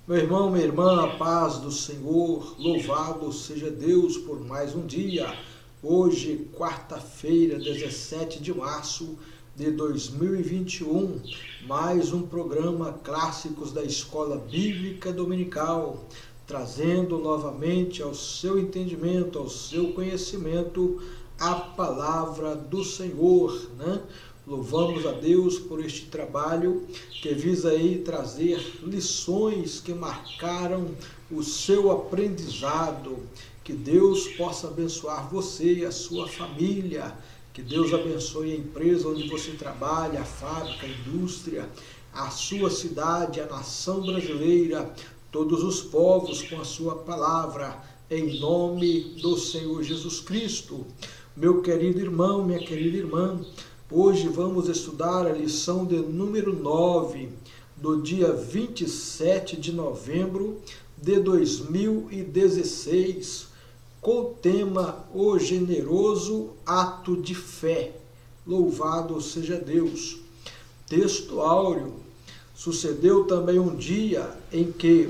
Meu irmão, minha irmã, a paz do Senhor, louvado seja Deus por mais um dia. Hoje, quarta-feira, 17 de março de 2021, mais um programa Clássicos da Escola Bíblica Dominical, trazendo novamente ao seu entendimento, ao seu conhecimento, a palavra do Senhor, né? Louvamos a Deus por este trabalho que visa aí trazer lições que marcaram o seu aprendizado. Que Deus possa abençoar você e a sua família. Que Deus abençoe a empresa onde você trabalha, a fábrica, a indústria, a sua cidade, a nação brasileira, todos os povos com a sua palavra, em nome do Senhor Jesus Cristo. Meu querido irmão, minha querida irmã, hoje vamos estudar a lição de número 9, do dia 27 de novembro de 2016, com o tema O Generoso Ato de Fé. Louvado seja Deus. Texto áureo. Sucedeu também um dia em que,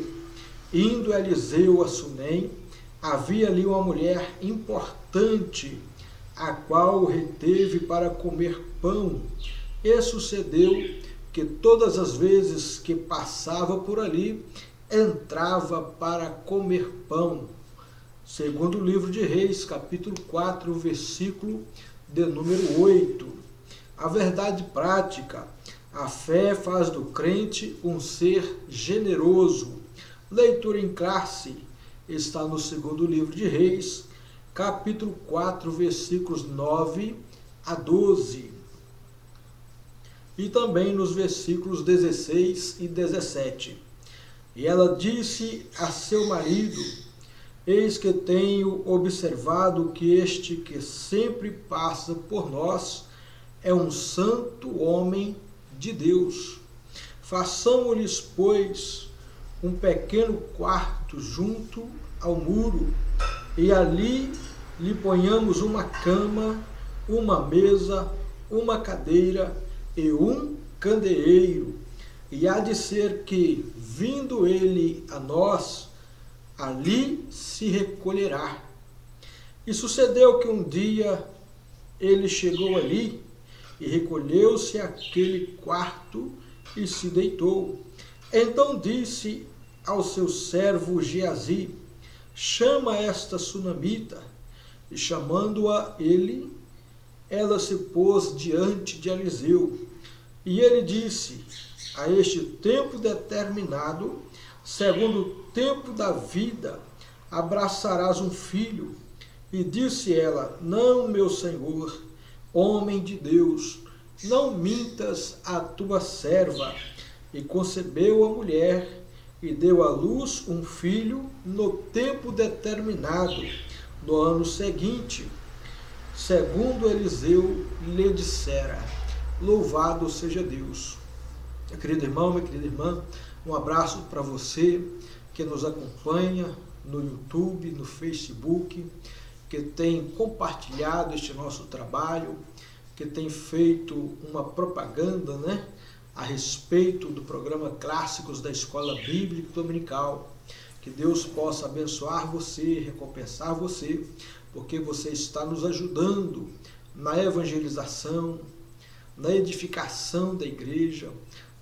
indo Eliseu a Sunem, havia ali uma mulher importante, a qual o reteve para comer pão, e sucedeu que todas as vezes que passava por ali, entrava para comer pão. Segundo o livro de Reis, capítulo 4, versículo de número 8. A verdade prática: a fé faz do crente um ser generoso. Leitura em classe está no segundo livro de Reis, capítulo 4, versículos 9 a 12. E também nos versículos 16 e 17. E ela disse a seu marido: eis que tenho observado que este que sempre passa por nós é um santo homem de Deus. Façamos-lhes, pois, um pequeno quarto junto ao muro, e ali lhe ponhamos uma cama, uma mesa, uma cadeira e um candeeiro. E há de ser que, vindo ele a nós, ali se recolherá. E sucedeu que um dia ele chegou ali e recolheu-se àquele quarto e se deitou. Então disse ao seu servo Geazi: chama esta sunamita. E chamando-a ele, ela se pôs diante de Eliseu. E ele disse: a este tempo determinado, segundo o tempo da vida, abraçarás um filho. E disse ela: não, meu senhor, homem de Deus, não mintas a tua serva. E concebeu a mulher e deu à luz um filho no tempo determinado, no ano seguinte, segundo Eliseu lhe dissera. Louvado seja Deus. Meu querido irmão, minha querida irmã, um abraço para você que nos acompanha no YouTube, no Facebook, que tem compartilhado este nosso trabalho, que tem feito uma propaganda, né, a respeito do programa Clássicos da Escola Bíblica Dominical. Que Deus possa abençoar você, recompensar você, porque você está nos ajudando na evangelização, na edificação da igreja,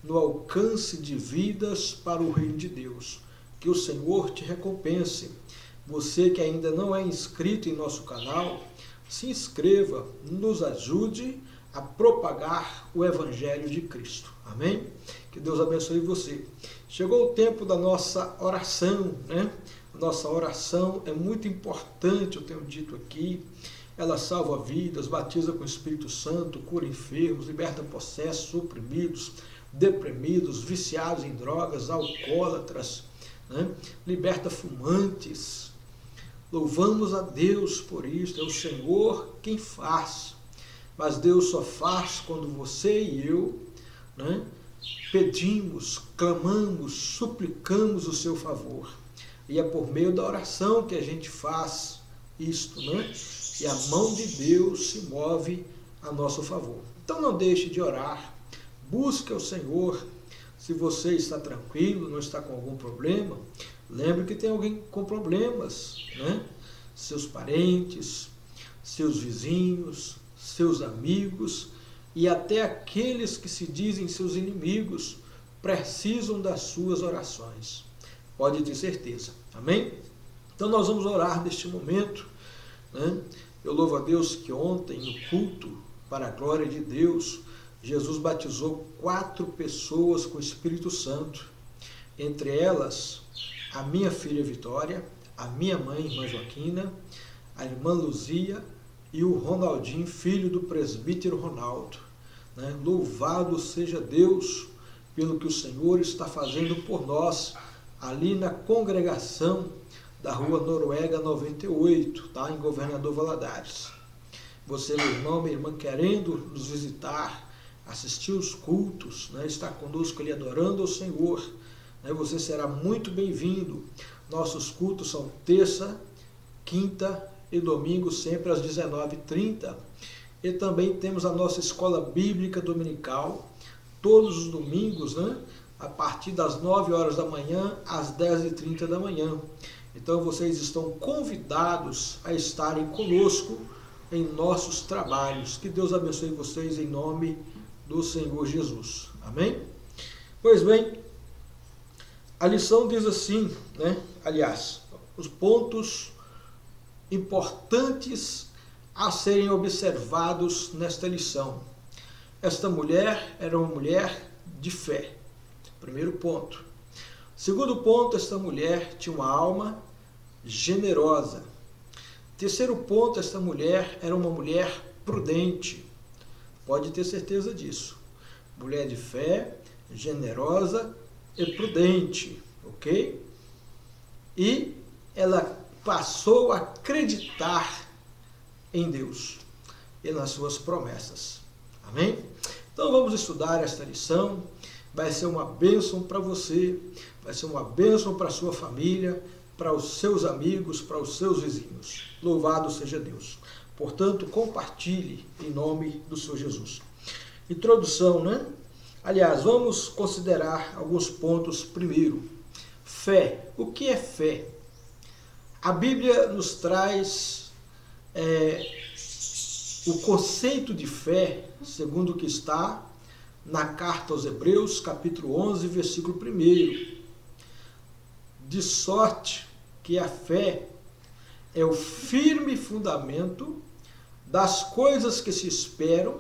no alcance de vidas para o reino de Deus. Que o Senhor te recompense. Você que ainda não é inscrito em nosso canal, se inscreva, nos ajude a propagar o Evangelho de Cristo. Amém? Que Deus abençoe você. Chegou o tempo da nossa oração, né? Nossa oração é muito importante, eu tenho dito aqui. Ela salva vidas, batiza com o Espírito Santo, cura enfermos, liberta possessos, oprimidos, deprimidos, viciados em drogas, alcoólatras, né? Liberta fumantes. Louvamos a Deus por isso, é o Senhor quem faz. Mas Deus só faz quando você e eu, né, pedimos, clamamos, suplicamos o seu favor. E é por meio da oração que a gente faz isto, né? E a mão de Deus se move a nosso favor. Então não deixe de orar, busque o Senhor, Se você está tranquilo, não está com algum problema, lembre que tem alguém com problemas, né? Seus parentes, seus vizinhos, seus amigos e até aqueles que se dizem seus inimigos precisam das suas orações. Pode ter certeza. Amém? Então nós vamos orar neste momento, né? Eu louvo a Deus que ontem, no culto, para a glória de Deus, Jesus batizou 4 pessoas com o Espírito Santo. Entre elas, a minha filha Vitória, a minha mãe, irmã Joaquina, a irmã Luzia e o Ronaldinho, filho do presbítero Ronaldo. Né? Louvado seja Deus pelo que o Senhor está fazendo por nós, ali na congregação da Rua Noruega 98, tá? Em Governador Valadares. Você, meu irmão, minha irmã, querendo nos visitar, assistir os cultos, né? Estar conosco ali adorando ao Senhor, né? Você será muito bem-vindo. Nossos cultos são terça, quinta e domingo, sempre às 19h30. E também temos a nossa escola bíblica dominical, todos os domingos, né? A partir das 9 horas da manhã às 10h30 da manhã. Então vocês estão convidados a estarem conosco em nossos trabalhos. Que Deus abençoe vocês em nome do Senhor Jesus. Amém? Pois bem, a lição diz assim, né? Aliás, os pontos importantes a serem observados nesta lição. Esta mulher era uma mulher de fé. Primeiro ponto. Segundo ponto, esta mulher tinha uma alma generosa. Terceiro ponto, esta mulher era uma mulher prudente. Pode ter certeza disso. Mulher de fé, generosa e prudente, ok? E ela passou a acreditar em Deus e nas suas promessas. Amém? Então vamos estudar esta lição. Vai ser uma bênção para você, vai ser uma bênção para a sua família, para os seus amigos, para os seus vizinhos. Louvado seja Deus. Portanto, compartilhe em nome do Senhor Jesus. Introdução, né? Aliás, vamos considerar alguns pontos primeiro. Fé. O que é fé? A Bíblia nos traz o conceito de fé, segundo o que está na carta aos Hebreus, capítulo 11, versículo 1. De sorte que a fé é o firme fundamento das coisas que se esperam,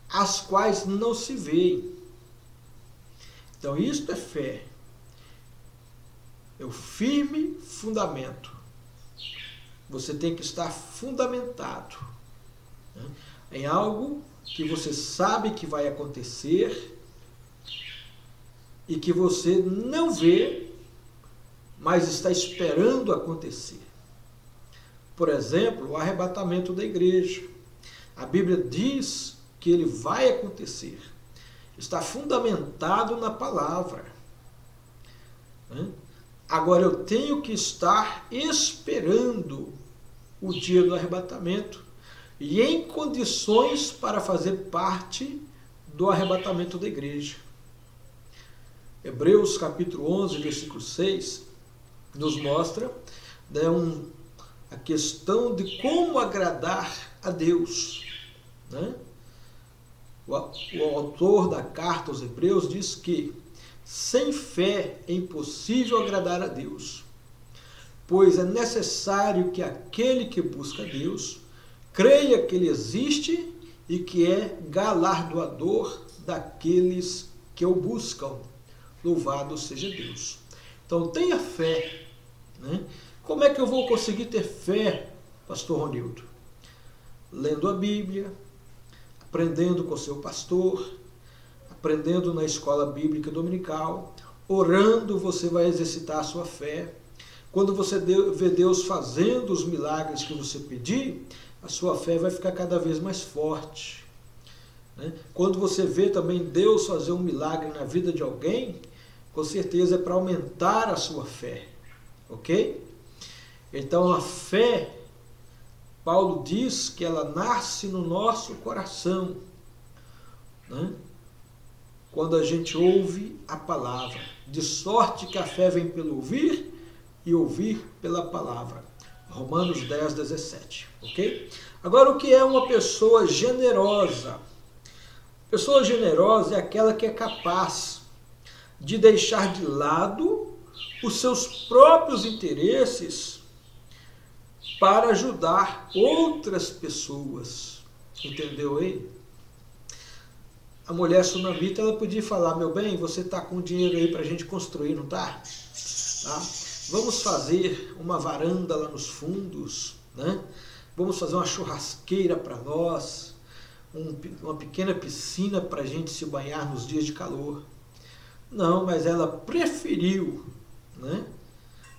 as quais não se veem. Então, isto é fé. É o firme fundamento. Você tem que estar fundamentado, né, em algo que você sabe que vai acontecer e que você não vê, mas está esperando acontecer. Por exemplo, o arrebatamento da igreja. A Bíblia diz que ele vai acontecer. Está fundamentado na palavra. Agora eu tenho que estar esperando o dia do arrebatamento e em condições para fazer parte do arrebatamento da igreja. Hebreus capítulo 11, versículo 6, nos mostra, né, a questão de como agradar a Deus. Né? O autor da carta aos Hebreus diz que sem fé é impossível agradar a Deus, pois é necessário que aquele que busca Deus creia que Ele existe e que é galardoador daqueles que o buscam. Louvado seja Deus. Então tenha fé. Né? Como é que eu vou conseguir ter fé, pastor Ronildo? Lendo a Bíblia, aprendendo com o seu pastor, aprendendo na escola bíblica dominical, orando, você vai exercitar a sua fé. Quando você vê Deus fazendo os milagres que você pedir, a sua fé vai ficar cada vez mais forte. Né? Quando você vê também Deus fazer um milagre na vida de alguém, com certeza é para aumentar a sua fé. Ok? Então a fé, Paulo diz que ela nasce no nosso coração. Né? quando a gente ouve a palavra. De sorte que a fé vem pelo ouvir e ouvir pela palavra. Romanos 10, 17. Ok? Agora, o que é uma pessoa generosa? Pessoa generosa é aquela que é capaz de deixar de lado os seus próprios interesses para ajudar outras pessoas. Entendeu aí? A mulher sunamita, ela podia falar: meu bem, você está com dinheiro aí para a gente construir, não está? Tá? Vamos fazer uma varanda lá nos fundos, né? Vamos fazer uma churrasqueira para nós, uma pequena piscina para a gente se banhar nos dias de calor. Não, mas ela preferiu, né,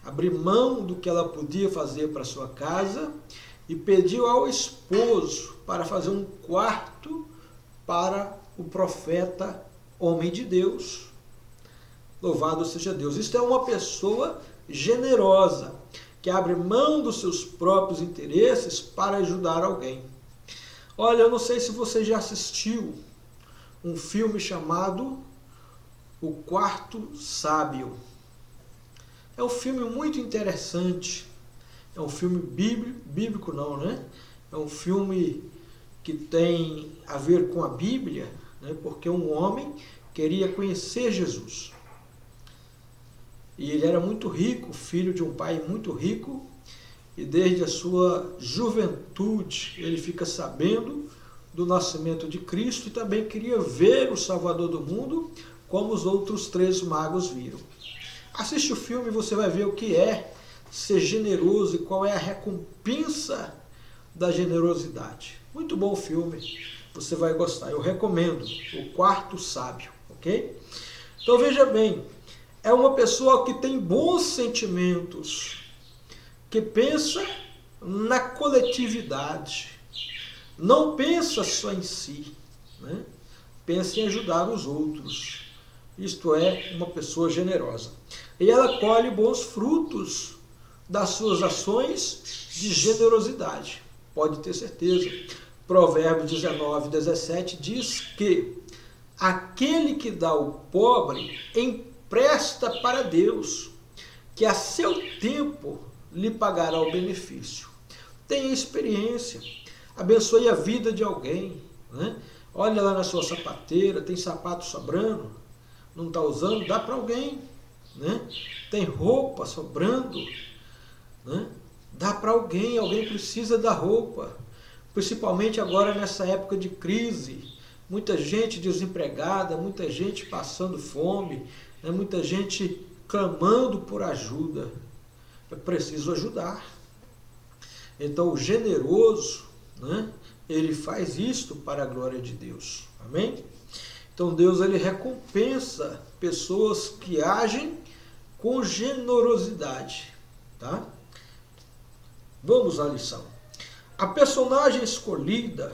abrir mão do que ela podia fazer para sua casa e pediu ao esposo para fazer um quarto para o profeta, homem de Deus. Louvado seja Deus. Isto é uma pessoa generosa, que abre mão dos seus próprios interesses para ajudar alguém. Olha, eu não sei se você já assistiu um filme chamado O Quarto Sábio. É um filme muito interessante. É um filme bíblico não, né? É um filme que tem a ver com a Bíblia, né? Porque um homem queria conhecer Jesus. E ele era muito rico, filho de um pai muito rico, e desde a sua juventude ele fica sabendo do nascimento de Cristo e também queria ver o Salvador do mundo, como os outros 3 magos viram. Assiste o filme e você vai ver o que é ser generoso e qual é a recompensa da generosidade. Muito bom o filme, você vai gostar, eu recomendo, O Quarto Sábio, ok? Então veja bem, é uma pessoa que tem bons sentimentos, que pensa na coletividade, não pensa só em si, né? Pensa em ajudar os outros. Isto é, uma pessoa generosa. E ela colhe bons frutos das suas ações de generosidade. Pode ter certeza. Provérbios 19, 17 diz que aquele que dá ao pobre empresta para Deus, que a seu tempo lhe pagará o benefício. Tenha experiência, abençoe a vida de alguém, né? Olha lá na sua sapateira, tem sapato sobrando, não está usando, dá para alguém, né? Tem roupa sobrando, né? Dá para alguém, alguém precisa da roupa, principalmente agora nessa época de crise, muita gente desempregada, muita gente passando fome, né? Muita gente clamando por ajuda. É preciso ajudar. Então o generoso, né, ele faz isto para a glória de Deus. Amém? Então Deus, ele recompensa pessoas que agem com generosidade. Tá? Vamos à lição. A personagem escolhida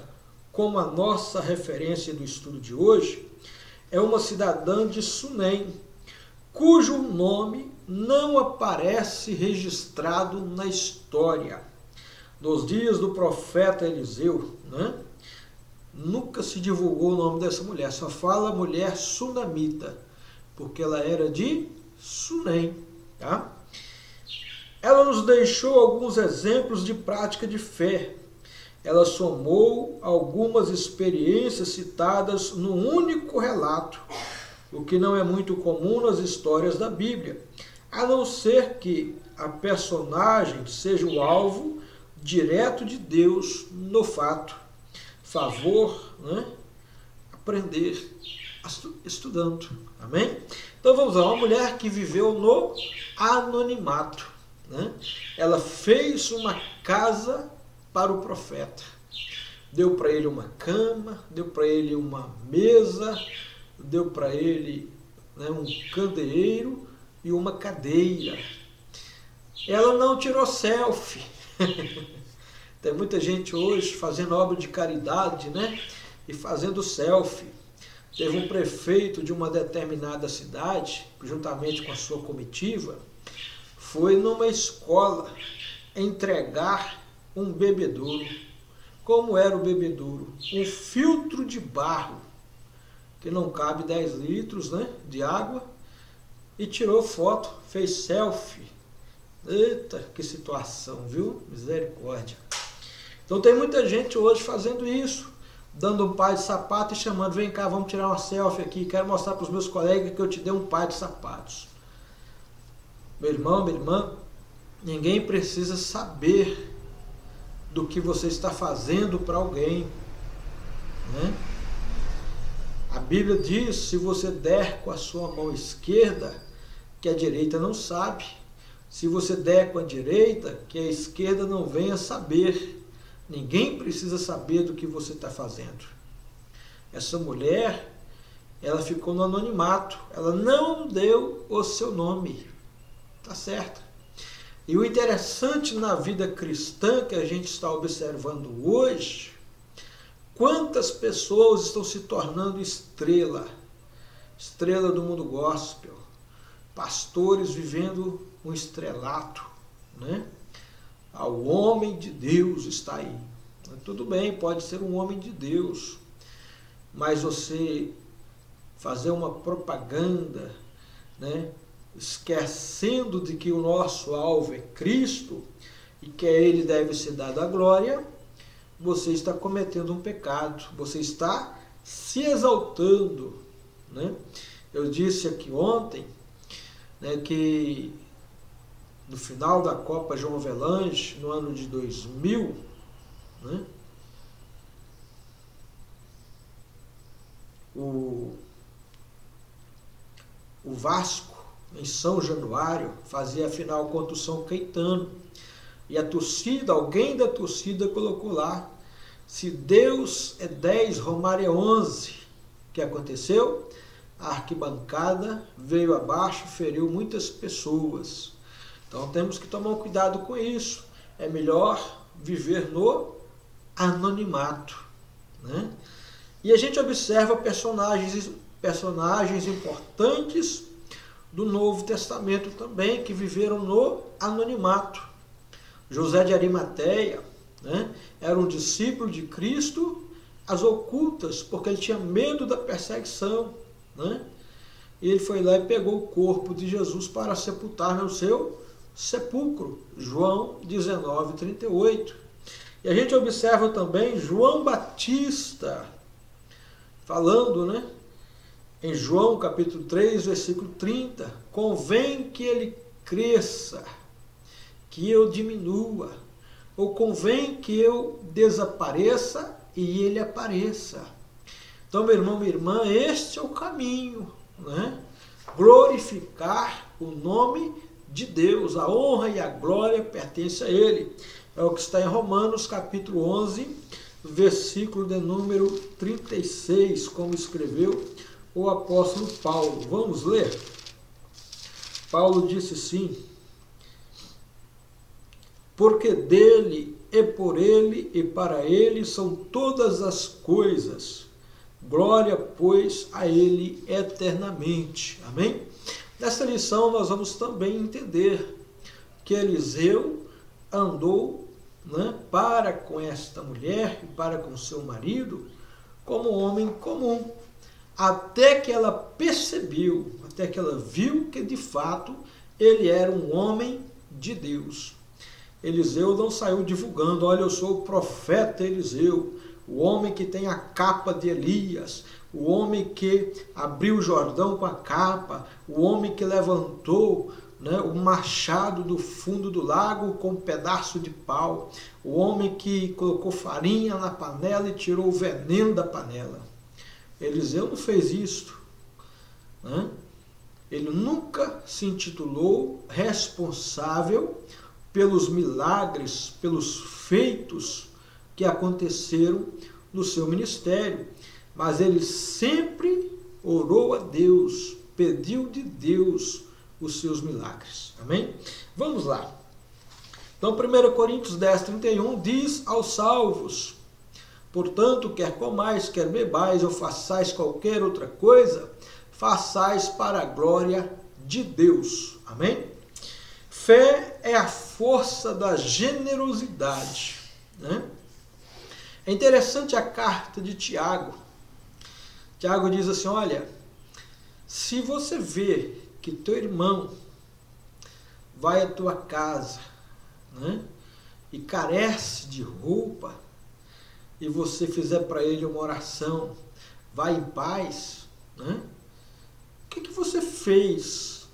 como a nossa referência do estudo de hoje é uma cidadã de Sunem, cujo nome não aparece registrado na história. Nos dias do profeta Eliseu, né, nunca se divulgou o nome dessa mulher, só fala mulher sunamita, porque ela era de Sunem. Tá? Ela nos deixou alguns exemplos de prática de fé. Ela somou algumas experiências citadas num único relato, o que não é muito comum nas histórias da Bíblia, a não ser que a personagem seja o alvo direto de Deus no fato. Favor, né? Aprender estudando. Amém? Então vamos lá, uma mulher que viveu no anonimato, né? Ela fez uma casa para o profeta. Deu para ele uma cama, deu para ele uma mesa, deu para ele, né, um candeeiro e uma cadeira. Ela não tirou selfie. Tem muita gente hoje fazendo obra de caridade, né, e fazendo selfie. Teve um prefeito de uma determinada cidade, juntamente com a sua comitiva, foi numa escola entregar um bebedouro. Como era o bebedouro? Um filtro de barro que não cabe 10 litros, né, de água, e tirou foto, fez selfie. Eita, que situação, viu? Misericórdia. Então tem muita gente hoje fazendo isso, dando um par de sapato e chamando, vem cá, vamos tirar uma selfie aqui, quero mostrar para os meus colegas que eu te dei um par de sapatos. Meu irmão, minha irmã, ninguém precisa saber do que você está fazendo para alguém, né? A Bíblia diz, se você der com a sua mão esquerda, que a direita não sabe. Se você der com a direita, que a esquerda não venha saber. Ninguém precisa saber do que você está fazendo. Essa mulher, ela ficou no anonimato. Ela não deu o seu nome. Tá certo? E o interessante na vida cristã que a gente está observando hoje, quantas pessoas estão se tornando estrela do mundo gospel, pastores vivendo um estrelato, né? O homem de Deus está aí. Tudo bem, pode ser um homem de Deus, mas você fazer uma propaganda, né, esquecendo de que o nosso alvo é Cristo e que a Ele deve ser dada a glória, você está cometendo um pecado, você está se exaltando, né? Eu disse aqui ontem, né, que no final da Copa João Avelange, no ano de 2000, né, o Vasco, em São Januário, fazia a final contra o São Caetano. E a torcida, alguém da torcida colocou lá, se Deus é 10, Romário é 11. O que aconteceu? A arquibancada veio abaixo, feriu muitas pessoas. Então temos que tomar cuidado com isso. É melhor viver no anonimato, né? E a gente observa personagens importantes do Novo Testamento também, que viveram no anonimato. José de Arimateia, né, era um discípulo de Cristo às ocultas, porque ele tinha medo da perseguição, né? E ele foi lá e pegou o corpo de Jesus para sepultar no seu sepulcro, João 19:38. E a gente observa também João Batista, falando, né, em João capítulo 3, versículo 30, convém que ele cresça, que eu diminua, ou convém que eu desapareça e ele apareça. Então, meu irmão, minha irmã, este é o caminho, né? Glorificar o nome de Deus, a honra e a glória pertence a Ele. É o que está em Romanos capítulo 11, versículo de número 36, como escreveu o apóstolo Paulo. Vamos ler? Paulo disse assim: porque dele, e por ele, e para ele são todas as coisas. Glória, pois, a ele eternamente. Amém? Nesta lição nós vamos também entender que Eliseu andou, né, para com esta mulher e para com seu marido como um homem comum, até que ela percebeu, até que ela viu que de fato ele era um homem de Deus. Eliseu não saiu divulgando, olha, eu sou o profeta Eliseu, o homem que tem a capa de Elias, o homem que abriu o Jordão com a capa, o homem que levantou, né, o machado do fundo do lago com um pedaço de pau, o homem que colocou farinha na panela e tirou o veneno da panela. Eliseu não fez isto, né? Ele nunca se intitulou responsável pelos milagres, pelos feitos que aconteceram no seu ministério, mas ele sempre orou a Deus, pediu de Deus os seus milagres. Amém? Vamos lá. Então, 1 Coríntios 10:31 diz aos salvos: portanto, quer comais, quer bebais, ou façais qualquer outra coisa, façais para a glória de Deus. Amém? Fé é a força da generosidade, né? É interessante a carta de Tiago. Tiago diz assim, olha, se você vê que teu irmão vai à tua casa, né, e carece de roupa, e você fizer para ele uma oração, vai em paz, né? O que você fez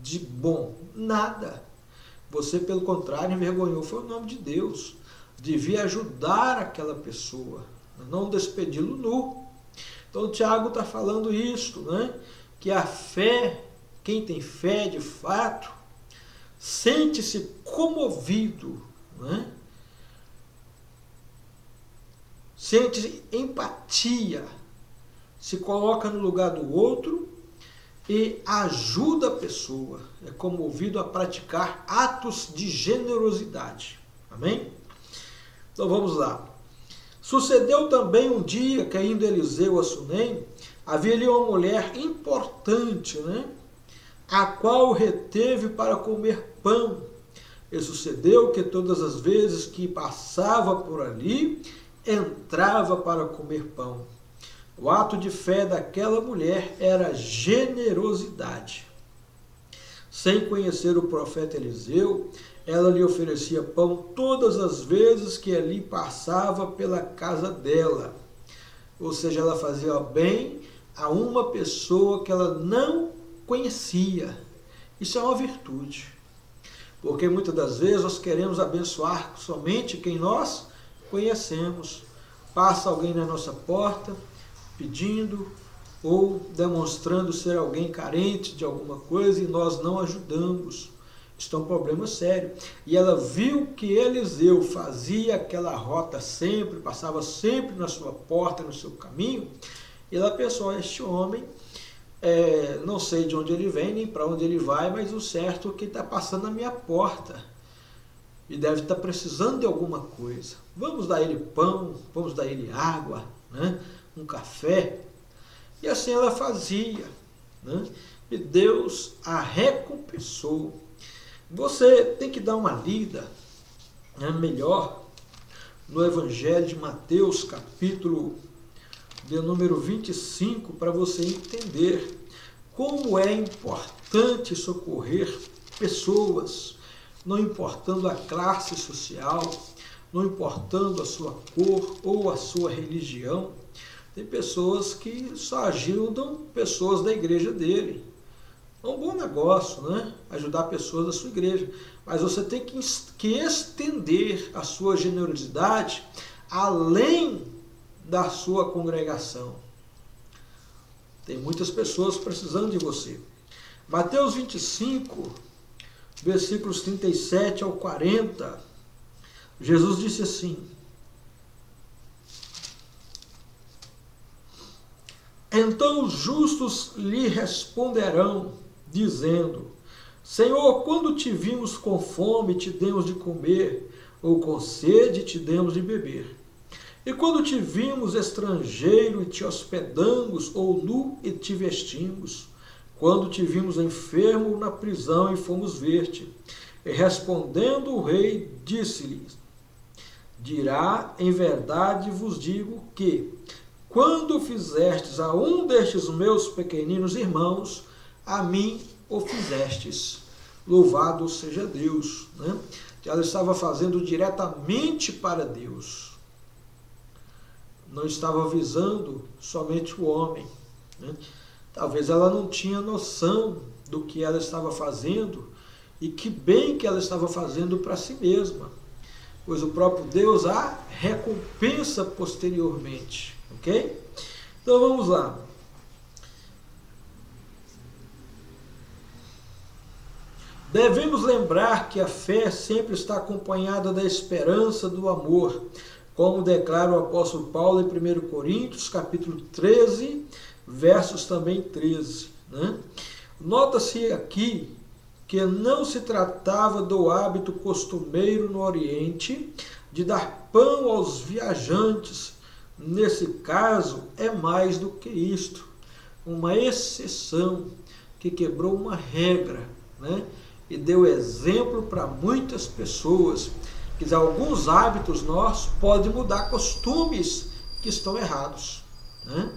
de bom? Nada. Você, pelo contrário, envergonhou. Foi o nome de Deus. Devia ajudar aquela pessoa, não despedi-lo nu. Então, o Tiago está falando isso, né? Que a fé, quem tem fé de fato, sente-se comovido, né? Sente empatia, se coloca no lugar do outro e ajuda a pessoa. É comovido a praticar atos de generosidade. Amém? Então vamos lá. Sucedeu também um dia que, indo Eliseu a Sunem, havia ali uma mulher importante, né? A qual reteve para comer pão. E sucedeu que todas as vezes que passava por ali, entrava para comer pão. O ato de fé daquela mulher era generosidade. Sem conhecer o profeta Eliseu, ela lhe oferecia pão todas as vezes que ali passava pela casa dela. Ou seja, ela fazia bem a uma pessoa que ela não conhecia. Isso é uma virtude. Porque muitas das vezes nós queremos abençoar somente quem nós conhecemos. Passa alguém na nossa porta pedindo ou demonstrando ser alguém carente de alguma coisa e nós não ajudamos. Isso é um problema sério. E ela viu que Eliseu fazia aquela rota sempre, passava sempre na sua porta, no seu caminho, e ela pensou, este homem, não sei de onde ele vem, nem para onde ele vai, mas o certo é que está passando na minha porta. E deve estar precisando de alguma coisa. Vamos dar ele pão, vamos dar ele água, né? Um café. E assim ela fazia, né? E Deus a recompensou. Você tem que dar uma lida, né, melhor no Evangelho de Mateus, capítulo de número 25, para você entender como é importante socorrer pessoas, não importando a classe social, não importando a sua cor ou a sua religião. Tem pessoas que só ajudam pessoas da igreja dele. É um bom negócio, né? Ajudar pessoas da sua igreja. Mas você tem que estender a sua generosidade além da sua congregação. Tem muitas pessoas precisando de você. Mateus 25, versículos 37 ao 40, Jesus disse assim: então os justos lhe responderão, dizendo: Senhor, quando te vimos com fome, te demos de comer, ou com sede, te demos de beber? E quando te vimos estrangeiro e te hospedamos, ou nu e te vestimos? Quando te vimos enfermo na prisão e fomos ver-te? E respondendo o rei, disse-lhes: dirá, em verdade vos digo que, quando fizestes a um destes meus pequeninos irmãos, a mim o fizestes. Louvado seja Deus, né? Ela estava fazendo diretamente para Deus. Não estava visando somente o homem, né? Talvez ela não tinha noção do que ela estava fazendo e que bem que ela estava fazendo para si mesma, pois o próprio Deus a recompensa posteriormente, ok? Então vamos lá. Devemos lembrar que a fé sempre está acompanhada da esperança, do amor, como declara o apóstolo Paulo em 1 Coríntios, capítulo 13, versos também 13. Né? Nota-se aqui que não se tratava do hábito costumeiro no Oriente de dar pão aos viajantes. Nesse caso, é mais do que isto, uma exceção que quebrou uma regra, né? E deu exemplo para muitas pessoas. Quer dizer, alguns hábitos nossos podem mudar costumes que estão errados, né?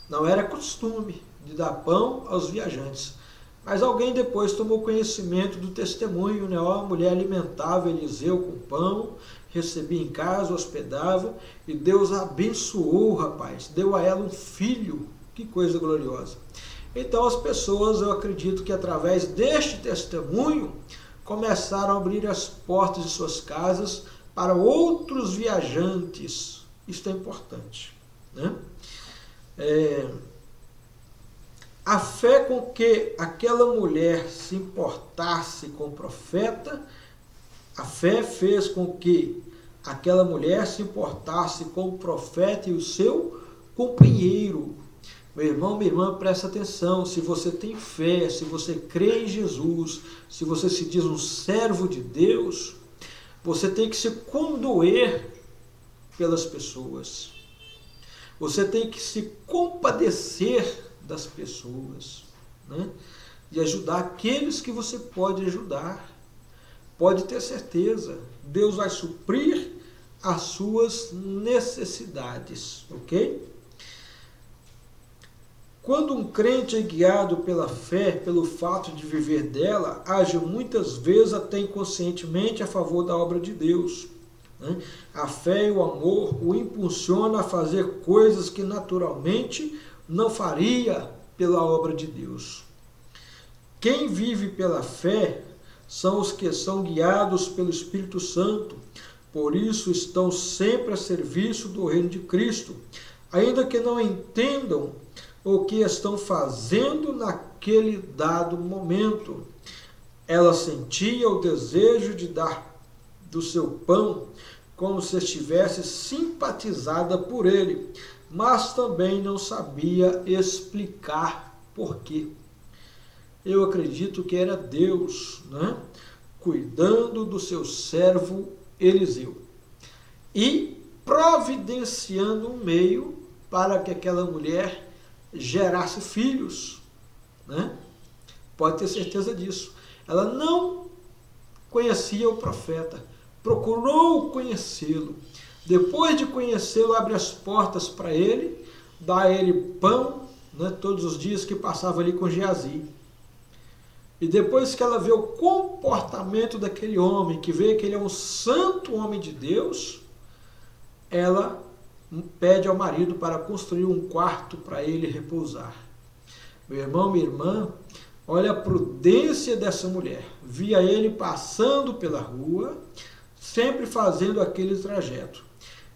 Não era costume de dar pão aos viajantes. Mas alguém depois tomou conhecimento do testemunho, né? Ó, a mulher alimentava Eliseu com pão, recebia em casa, hospedava, e Deus a abençoou, rapaz. Deu a ela um filho. Que coisa gloriosa. Então as pessoas, eu acredito que através deste testemunho, começaram a abrir as portas de suas casas para outros viajantes. Isso é importante, né? A fé com que aquela mulher se importasse com o profeta, a fé fez com que aquela mulher se importasse com o profeta e o seu companheiro. Meu irmão, minha irmã, presta atenção. Se você tem fé, se você crê em Jesus, se você se diz um servo de Deus, você tem que se condoer pelas pessoas. Você tem que se compadecer das pessoas, né? E ajudar aqueles que você pode ajudar. Pode ter certeza, Deus vai suprir as suas necessidades, ok? Quando um crente é guiado pela fé, pelo fato de viver dela, age muitas vezes até inconscientemente a favor da obra de Deus, né? A fé e o amor o impulsionam a fazer coisas que naturalmente não faria pela obra de Deus. Quem vive pela fé são os que são guiados pelo Espírito Santo, por isso estão sempre a serviço do reino de Cristo, ainda que não entendam o que estão fazendo naquele dado momento. Ela sentia o desejo de dar do seu pão, como se estivesse simpatizada por ele, mas também não sabia explicar por quê. Eu acredito que era Deus, né, cuidando do seu servo Eliseu e providenciando um meio para que aquela mulher gerasse filhos, né? Pode ter certeza disso. Ela não conhecia o profeta, procurou conhecê-lo. Depois de conhecê-lo, abre as portas para ele, dá a ele pão, né, todos os dias que passava ali com Geazi. E depois que ela vê o comportamento daquele homem, que vê que ele é um santo homem de Deus, ela pede ao marido para construir um quarto para ele repousar. Meu irmão, minha irmã, olha a prudência dessa mulher. Via ele passando pela rua, sempre fazendo aquele trajeto,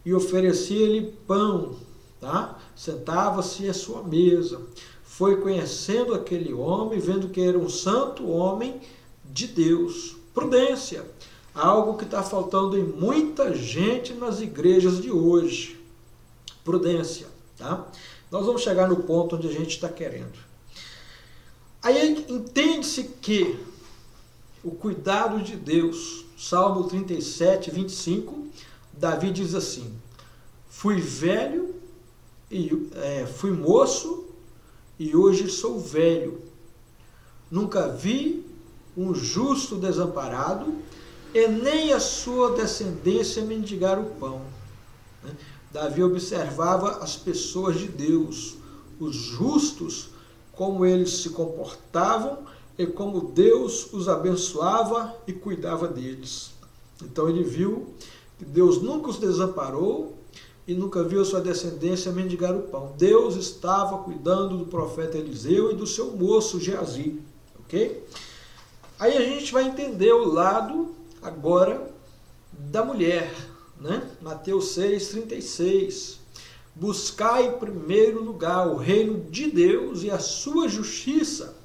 e oferecia-lhe pão, tá? Sentava-se à sua mesa. Foi conhecendo aquele homem, vendo que era um santo homem de Deus. Prudência, algo que está faltando em muita gente nas igrejas de hoje. Prudência, tá? Nós vamos chegar no ponto onde a gente está querendo. Aí entende-se que o cuidado de Deus, Salmo 37, 25, Davi diz assim: fui velho, fui moço e hoje sou velho. Nunca vi um justo desamparado e nem a sua descendência mendigar o pão. Davi observava as pessoas de Deus, os justos, como eles se comportavam e como Deus os abençoava e cuidava deles. Então ele viu que Deus nunca os desamparou e nunca viu a sua descendência mendigar o pão. Deus estava cuidando do profeta Eliseu e do seu moço Geazi, ok? Aí a gente vai entender o lado agora da mulher, né? Mateus 6,36. Buscai em primeiro lugar o reino de Deus e a sua justiça,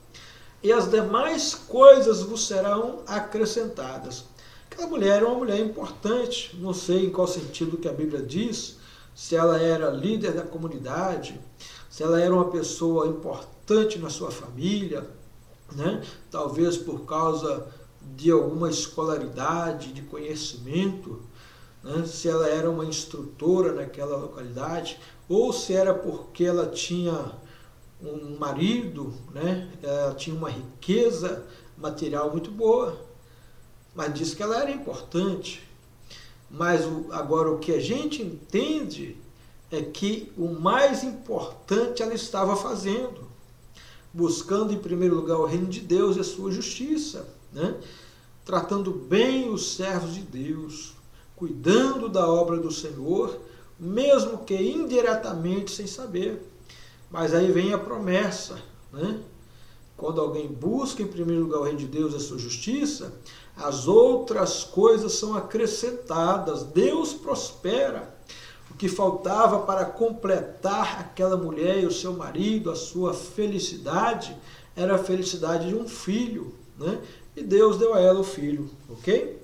e as demais coisas vos serão acrescentadas. Aquela mulher era uma mulher importante, não sei em qual sentido que a Bíblia diz, se ela era líder da comunidade, se ela era uma pessoa importante na sua família, né? Talvez por causa de alguma escolaridade, de conhecimento, né? Se ela era uma instrutora naquela localidade, ou se era porque ela tinha um marido, né? Ela tinha uma riqueza material muito boa, mas diz que ela era importante. Mas agora o que a gente entende é que o mais importante ela estava fazendo, buscando em primeiro lugar o reino de Deus e a sua justiça, né? Tratando bem os servos de Deus, cuidando da obra do Senhor, mesmo que indiretamente sem saber. Mas aí vem a promessa, né? Quando alguém busca em primeiro lugar o reino de Deus e a sua justiça, as outras coisas são acrescentadas, Deus prospera. O que faltava para completar aquela mulher e o seu marido, a sua felicidade, era a felicidade de um filho, né? E Deus deu a ela o filho, ok?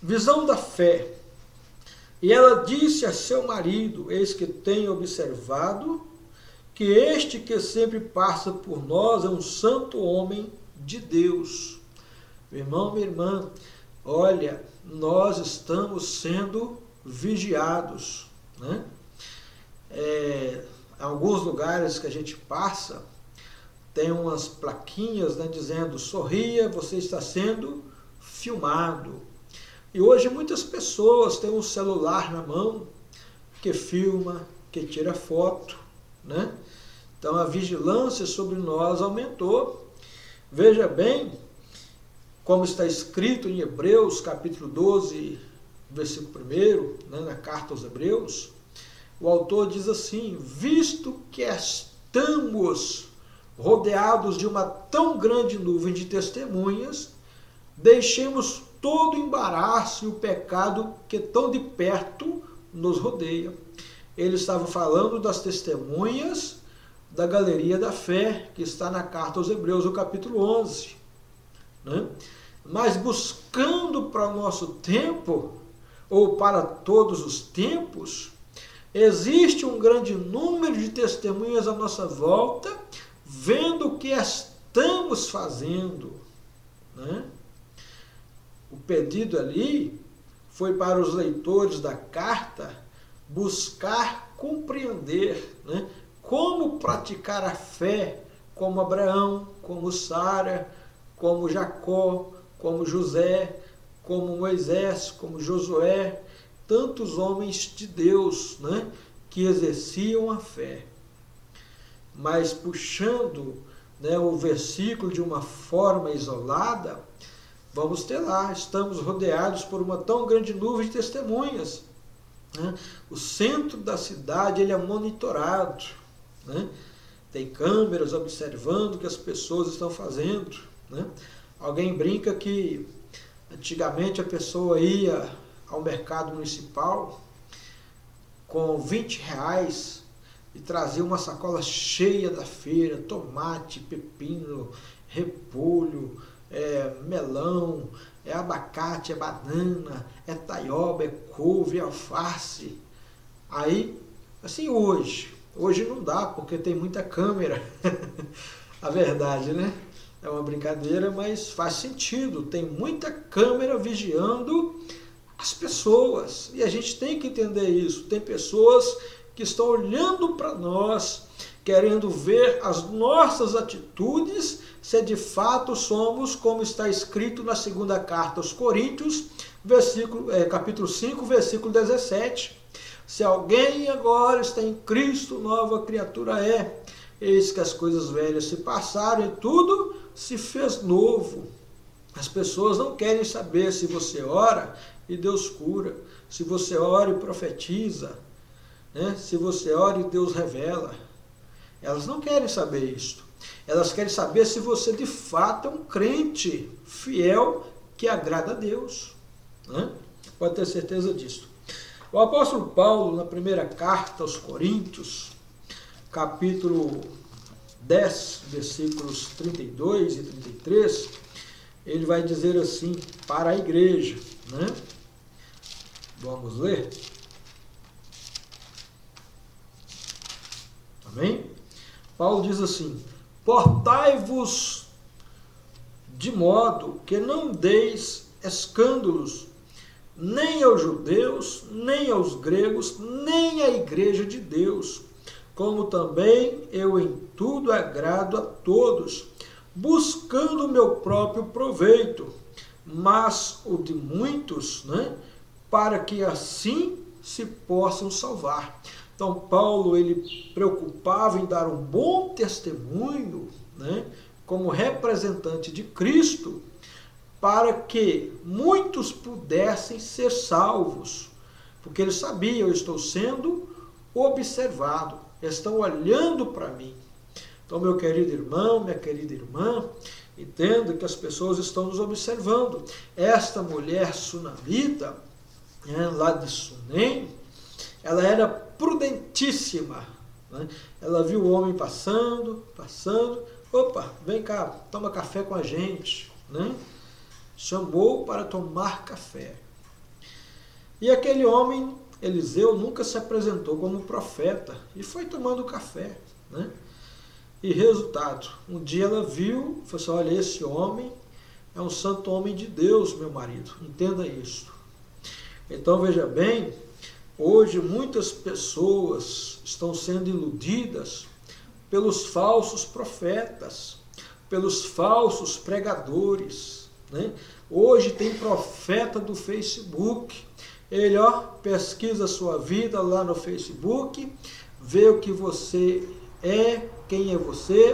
Visão da fé. E ela disse a seu marido: eis que tenho observado que este que sempre passa por nós é um santo homem de Deus. Meu irmão, minha irmã, olha, nós estamos sendo vigiados, né? Alguns lugares que a gente passa, tem umas plaquinhas, né, dizendo: sorria, você está sendo filmado. E hoje muitas pessoas têm um celular na mão, que filma, que tira foto, né? Então a vigilância sobre nós aumentou. Veja bem como está escrito em Hebreus capítulo 12, versículo 1, né, na carta aos Hebreus. O autor diz assim: visto que estamos rodeados de uma tão grande nuvem de testemunhas, deixemos todo o embaraço e o pecado que tão de perto nos rodeia. Ele estava falando das testemunhas da galeria da fé, que está na carta aos Hebreus, no capítulo 11. Né? Mas buscando para o nosso tempo, ou para todos os tempos, existe um grande número de testemunhas à nossa volta, vendo o que estamos fazendo. Né? O pedido ali foi para os leitores da carta buscar compreender, né, como praticar a fé, como Abraão, como Sara, como Jacó, como José, como Moisés, como Josué, tantos homens de Deus, né, que exerciam a fé. Mas puxando, né, o versículo de uma forma isolada, vamos ter lá: estamos rodeados por uma tão grande nuvem de testemunhas. Né? O centro da cidade ele é monitorado. Né? Tem câmeras observando o que as pessoas estão fazendo. Né? Alguém brinca que antigamente a pessoa ia ao mercado municipal com R$20 e trazia uma sacola cheia da feira: tomate, pepino, repolho, melão, abacate, banana, taioba, couve, alface. Aí, assim, hoje não dá, porque tem muita câmera. A verdade, né? É uma brincadeira, mas faz sentido. Tem muita câmera vigiando as pessoas. E a gente tem que entender isso. Tem pessoas que estão olhando para nós, querendo ver as nossas atitudes, se de fato somos, como está escrito na segunda carta aos Coríntios, capítulo 5, versículo 17. Se alguém agora está em Cristo, nova criatura é. Eis que as coisas velhas se passaram e tudo se fez novo. As pessoas não querem saber se você ora e Deus cura, se você ora e profetiza, né? Se você ora e Deus revela. Elas não querem saber isso. Elas querem saber se você de fato é um crente fiel que agrada a Deus. Né? Pode ter certeza disso. O apóstolo Paulo, na primeira carta aos Coríntios, capítulo 10, versículos 32 e 33, ele vai dizer assim para a igreja. Né? Vamos ler? Amém? Paulo diz assim: portai-vos de modo que não deis escândalos nem aos judeus, nem aos gregos, nem à igreja de Deus, como também eu em tudo agrado a todos, buscando o meu próprio proveito, mas o de muitos, né, para que assim se possam salvar. Então Paulo, ele preocupava em dar um bom testemunho, né, como representante de Cristo, para que muitos pudessem ser salvos, porque ele sabia, eu estou sendo observado, estão olhando para mim. Então, meu querido irmão, minha querida irmã, entenda que as pessoas estão nos observando. Esta mulher sunamita, lá de Sunem, ela era prudentíssima, né? Ela viu o homem passando, opa, vem cá, toma café com a gente, né? Chamou para tomar café. E aquele homem, Eliseu, nunca se apresentou como profeta e foi tomando café, né? E resultado, um dia ela viu, falou assim, olha, esse homem é um santo homem de Deus, meu marido, entenda isso. Então veja bem, hoje muitas pessoas estão sendo iludidas pelos falsos profetas, pelos falsos pregadores, né? Hoje tem profeta do Facebook, ele pesquisa a sua vida lá no Facebook, vê o que você é, quem é você,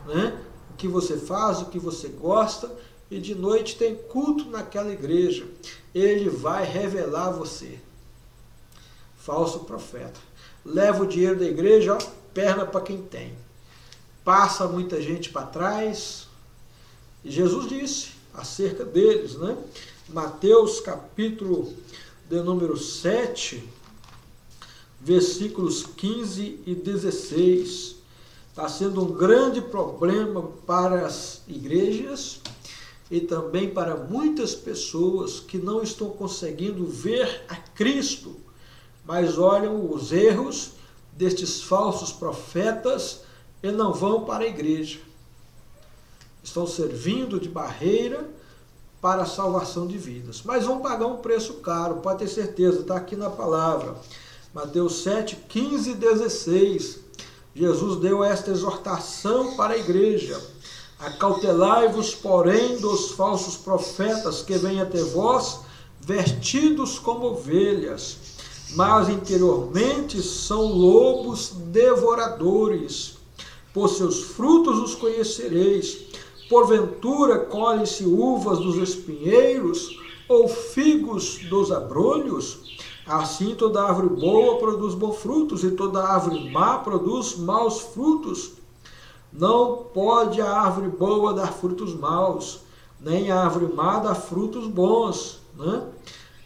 né? O que você faz, o que você gosta, e de noite tem culto naquela igreja. Ele vai revelar você. Falso profeta. Leva o dinheiro da igreja, perna para quem tem. Passa muita gente para trás. E Jesus disse acerca deles, né? Mateus capítulo de número 7, versículos 15 e 16. Está sendo um grande problema para as igrejas e também para muitas pessoas que não estão conseguindo ver a Cristo, mas olham os erros destes falsos profetas e não vão para a igreja. Estão servindo de barreira para a salvação de vidas, mas vão pagar um preço caro, pode ter certeza, está aqui na palavra. Mateus 7, 15 e 16, Jesus deu esta exortação para a igreja: acautelai-vos, porém, dos falsos profetas que vêm até vós, vestidos como ovelhas, mas interiormente são lobos devoradores. Por seus frutos os conhecereis. Porventura colhem-se uvas dos espinheiros, ou figos dos abrolhos? Assim toda árvore boa produz bons frutos, e toda árvore má produz maus frutos. Não pode a árvore boa dar frutos maus, nem a árvore má dar frutos bons, né?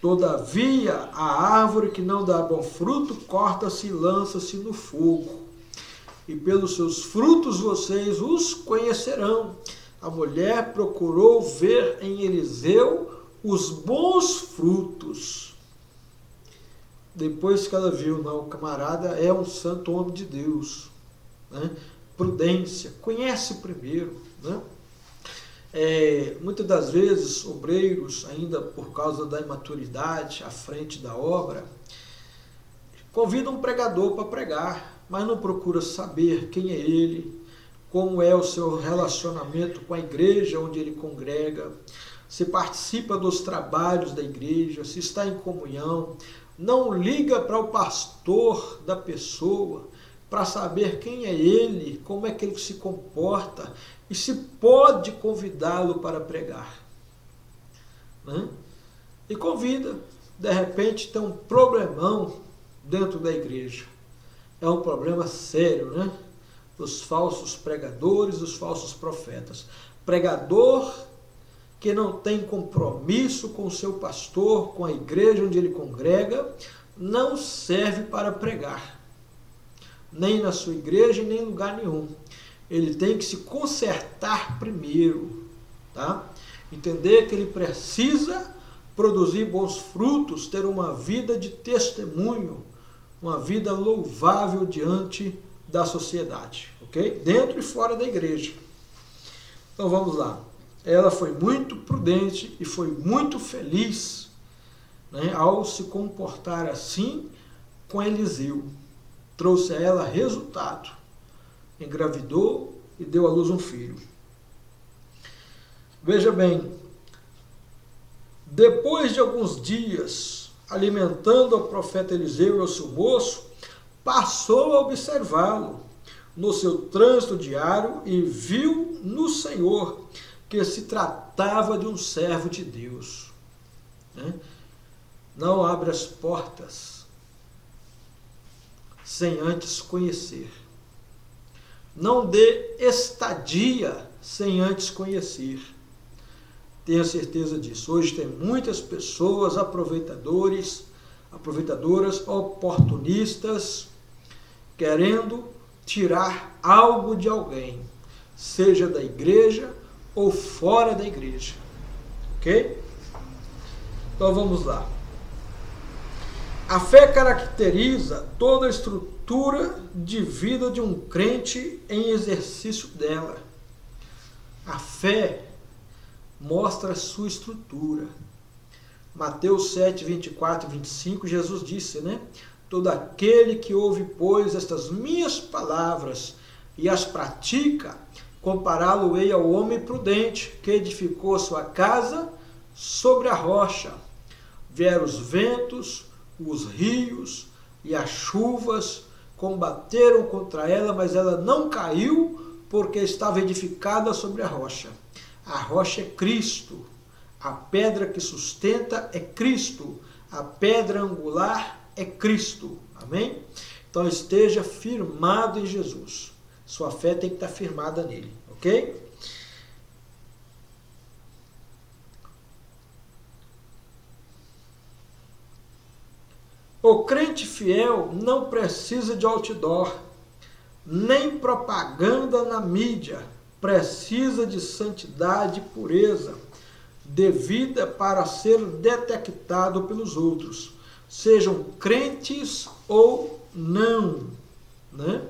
Todavia, a árvore que não dá bom fruto, corta-se e lança-se no fogo. E pelos seus frutos vocês os conhecerão. A mulher procurou ver em Eliseu os bons frutos. Depois que ela viu, não, o camarada é um santo homem de Deus, né? Prudência, conhece primeiro, né? Muitas das vezes, obreiros, ainda por causa da imaturidade à frente da obra, convidam um pregador para pregar, mas não procura saber quem é ele, como é o seu relacionamento com a igreja onde ele congrega, se participa dos trabalhos da igreja, se está em comunhão, não liga para o pastor da pessoa para saber quem é ele, como é que ele se comporta e se pode convidá-lo para pregar, né? E convida, de repente tem um problemão dentro da igreja, é um problema sério, né? Os falsos pregadores, os falsos profetas. Pregador que não tem compromisso com o seu pastor, com a igreja onde ele congrega, não serve para pregar, nem na sua igreja, nem em lugar nenhum. Ele tem que se consertar primeiro, tá? Entender que ele precisa produzir bons frutos, ter uma vida de testemunho, uma vida louvável diante da sociedade, ok? Dentro e fora da igreja. Então vamos lá. Ela foi muito prudente e foi muito feliz, né, ao se comportar assim com Eliseu. Trouxe a ela resultado. Engravidou e deu à luz um filho. Veja bem, depois de alguns dias alimentando o profeta Eliseu e o seu moço, passou a observá-lo no seu trânsito diário e viu no Senhor que se tratava de um servo de Deus. Né? Não abre as portas sem antes conhecer. Não dê estadia sem antes conhecer. Tenha certeza disso. Hoje tem muitas pessoas aproveitadoras, oportunistas, querendo tirar algo de alguém, seja da igreja ou fora da igreja. Ok? Então vamos lá. A fé caracteriza toda a estrutura de vida de um crente em exercício dela. A fé mostra a sua estrutura. Mateus 7, 24 e 25, Jesus disse, né? Todo aquele que ouve, pois, estas minhas palavras e as pratica, compará-lo-ei ao homem prudente, que edificou sua casa sobre a rocha. Vieram os ventos, os rios e as chuvas, combateram contra ela, mas ela não caiu, porque estava edificada sobre a rocha. A rocha é Cristo. A pedra que sustenta é Cristo. A pedra angular é Cristo. Amém? Então esteja firmado em Jesus. Sua fé tem que estar firmada nele. Ok? O crente fiel não precisa de outdoor, nem propaganda na mídia. Precisa de santidade e pureza, devida para ser detectado pelos outros, sejam crentes ou não. Né?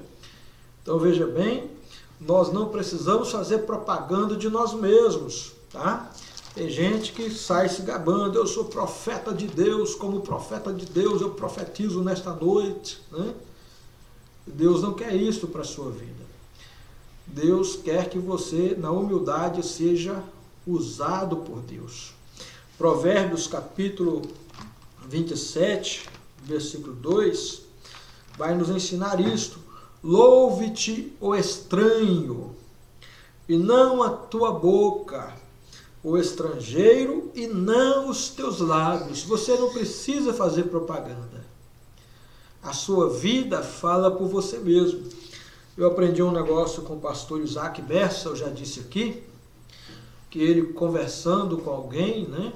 Então veja bem, nós não precisamos fazer propaganda de nós mesmos. Tá? Tem gente que sai se gabando, eu sou profeta de Deus, como profeta de Deus eu profetizo nesta noite. Né? Deus não quer isso para a sua vida. Deus quer que você, na humildade, seja usado por Deus. Provérbios capítulo 27, versículo 2, vai nos ensinar isto. Louve-te o estranho, e não a tua boca, o estrangeiro, e não os teus lábios. Você não precisa fazer propaganda. A sua vida fala por você mesmo. Eu aprendi um negócio com o pastor Isaac Bessa, eu já disse aqui, que ele conversando com alguém, né,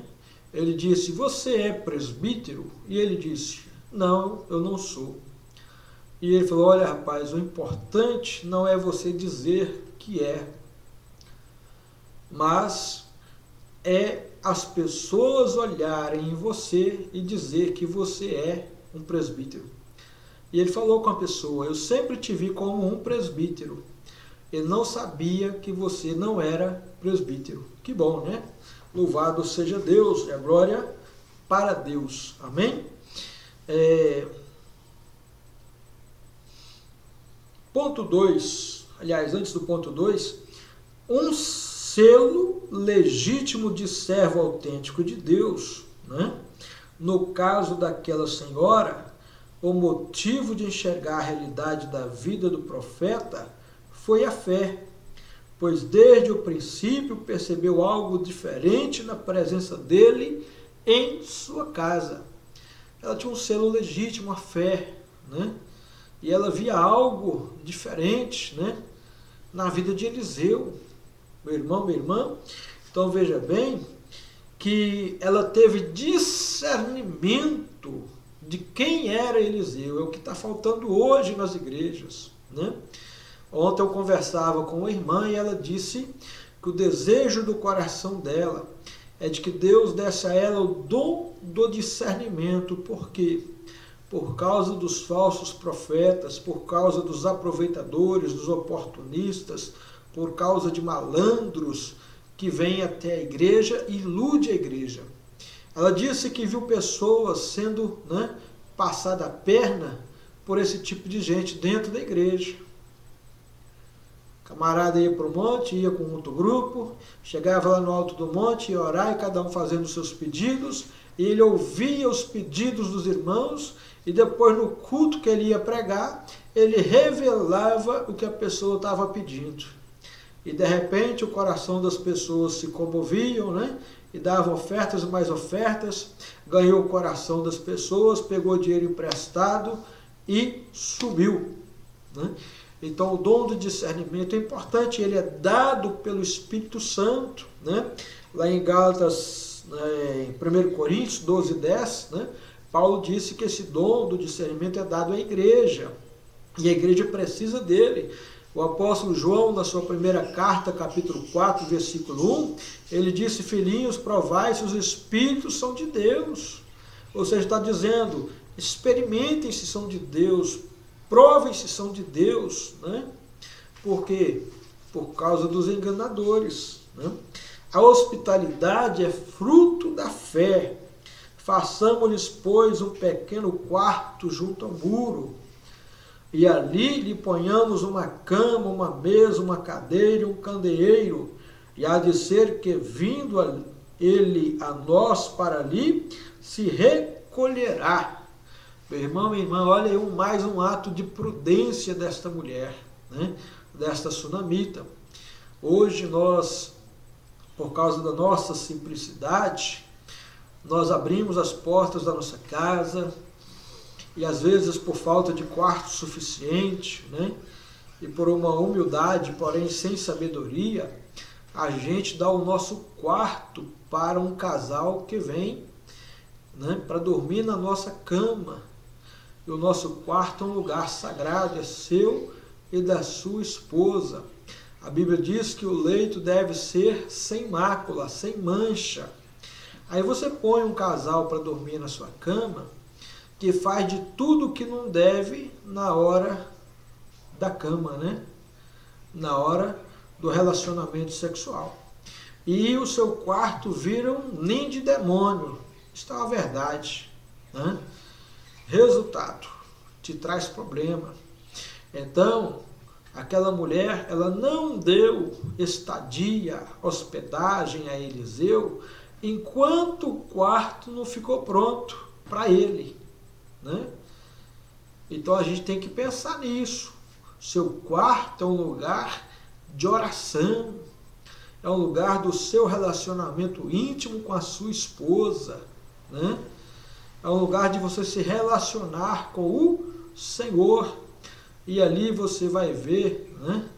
ele disse, você é presbítero? E ele disse, não, eu não sou. E ele falou, olha rapaz, o importante não é você dizer que é, mas é as pessoas olharem em você e dizer que você é um presbítero. E ele falou com a pessoa, eu sempre te vi como um presbítero. Ele não sabia que você não era presbítero. Que bom, né? Louvado seja Deus, é glória para Deus. Amém? Ponto 2, aliás, antes do ponto 2, um selo legítimo de servo autêntico de Deus, né? No caso daquela senhora, o motivo de enxergar a realidade da vida do profeta foi a fé, pois desde o princípio percebeu algo diferente na presença dele em sua casa. Ela tinha um selo legítimo, a fé, né? E ela via algo diferente, né, na vida de Eliseu, meu irmão, minha irmã. Então veja bem que ela teve discernimento de quem era Eliseu. É o que está faltando hoje nas igrejas, né? Ontem eu conversava com uma irmã e ela disse que o desejo do coração dela é de que Deus desse a ela o dom do discernimento. Por quê? Por causa dos falsos profetas, por causa dos aproveitadores, dos oportunistas, por causa de malandros que vêm até a igreja e iludem a igreja. Ela disse que viu pessoas sendo, né, passada a perna por esse tipo de gente dentro da igreja. Camarada ia para o monte, ia com outro grupo, chegava lá no alto do monte, ia orar e cada um fazendo os seus pedidos. ele ouvia os pedidos dos irmãos e depois no culto que ele ia pregar, ele revelava o que a pessoa estava pedindo. E de repente o coração das pessoas se comoviam, né? E davam ofertas e mais ofertas, ganhou o coração das pessoas, pegou dinheiro emprestado e subiu, né? Então o dom do discernimento é importante, ele é dado pelo Espírito Santo, né? Lá em Gálatas, em 1 Coríntios 12:10, né? Paulo disse que esse dom do discernimento é dado à igreja, e a igreja precisa dele. O apóstolo João, na sua primeira carta, capítulo 4, versículo 1, ele disse: filhinhos, provai se os espíritos são de Deus. Ou seja, está dizendo, experimentem se são de Deus, provem se são de Deus, né? Por quê? Por causa dos enganadores, né? A hospitalidade é fruto da fé. Façamos-lhes, pois, um pequeno quarto junto ao muro, e ali lhe ponhamos uma cama, uma mesa, uma cadeira e um candeeiro, e há de ser que, vindo ele a nós para ali, se recolherá. Meu irmão, minha irmã, olha aí mais um ato de prudência desta mulher, né? Desta sunamita. Hoje nós, por causa da nossa simplicidade, nós abrimos as portas da nossa casa, e às vezes por falta de quarto suficiente, né? E por uma humildade, porém sem sabedoria, a gente dá o nosso quarto para um casal que vem, né? Para dormir na nossa cama. E o nosso quarto é um lugar sagrado, é seu e da sua esposa. A Bíblia diz que o leito deve ser sem mácula, sem mancha. Aí você põe um casal para dormir na sua cama, que faz de tudo que não deve na hora da cama, né? Na hora do relacionamento sexual. E o seu quarto vira um ninho de demônio. Isso é uma verdade, né? Resultado, te traz problema. Então, aquela mulher, ela não deu estadia, hospedagem a Eliseu, enquanto o quarto não ficou pronto para ele, né? Então a gente tem que pensar nisso. Seu quarto é um lugar de oração, é um lugar do seu relacionamento íntimo com a sua esposa, né? É um lugar de você se relacionar com o Senhor, e ali você vai ver, né?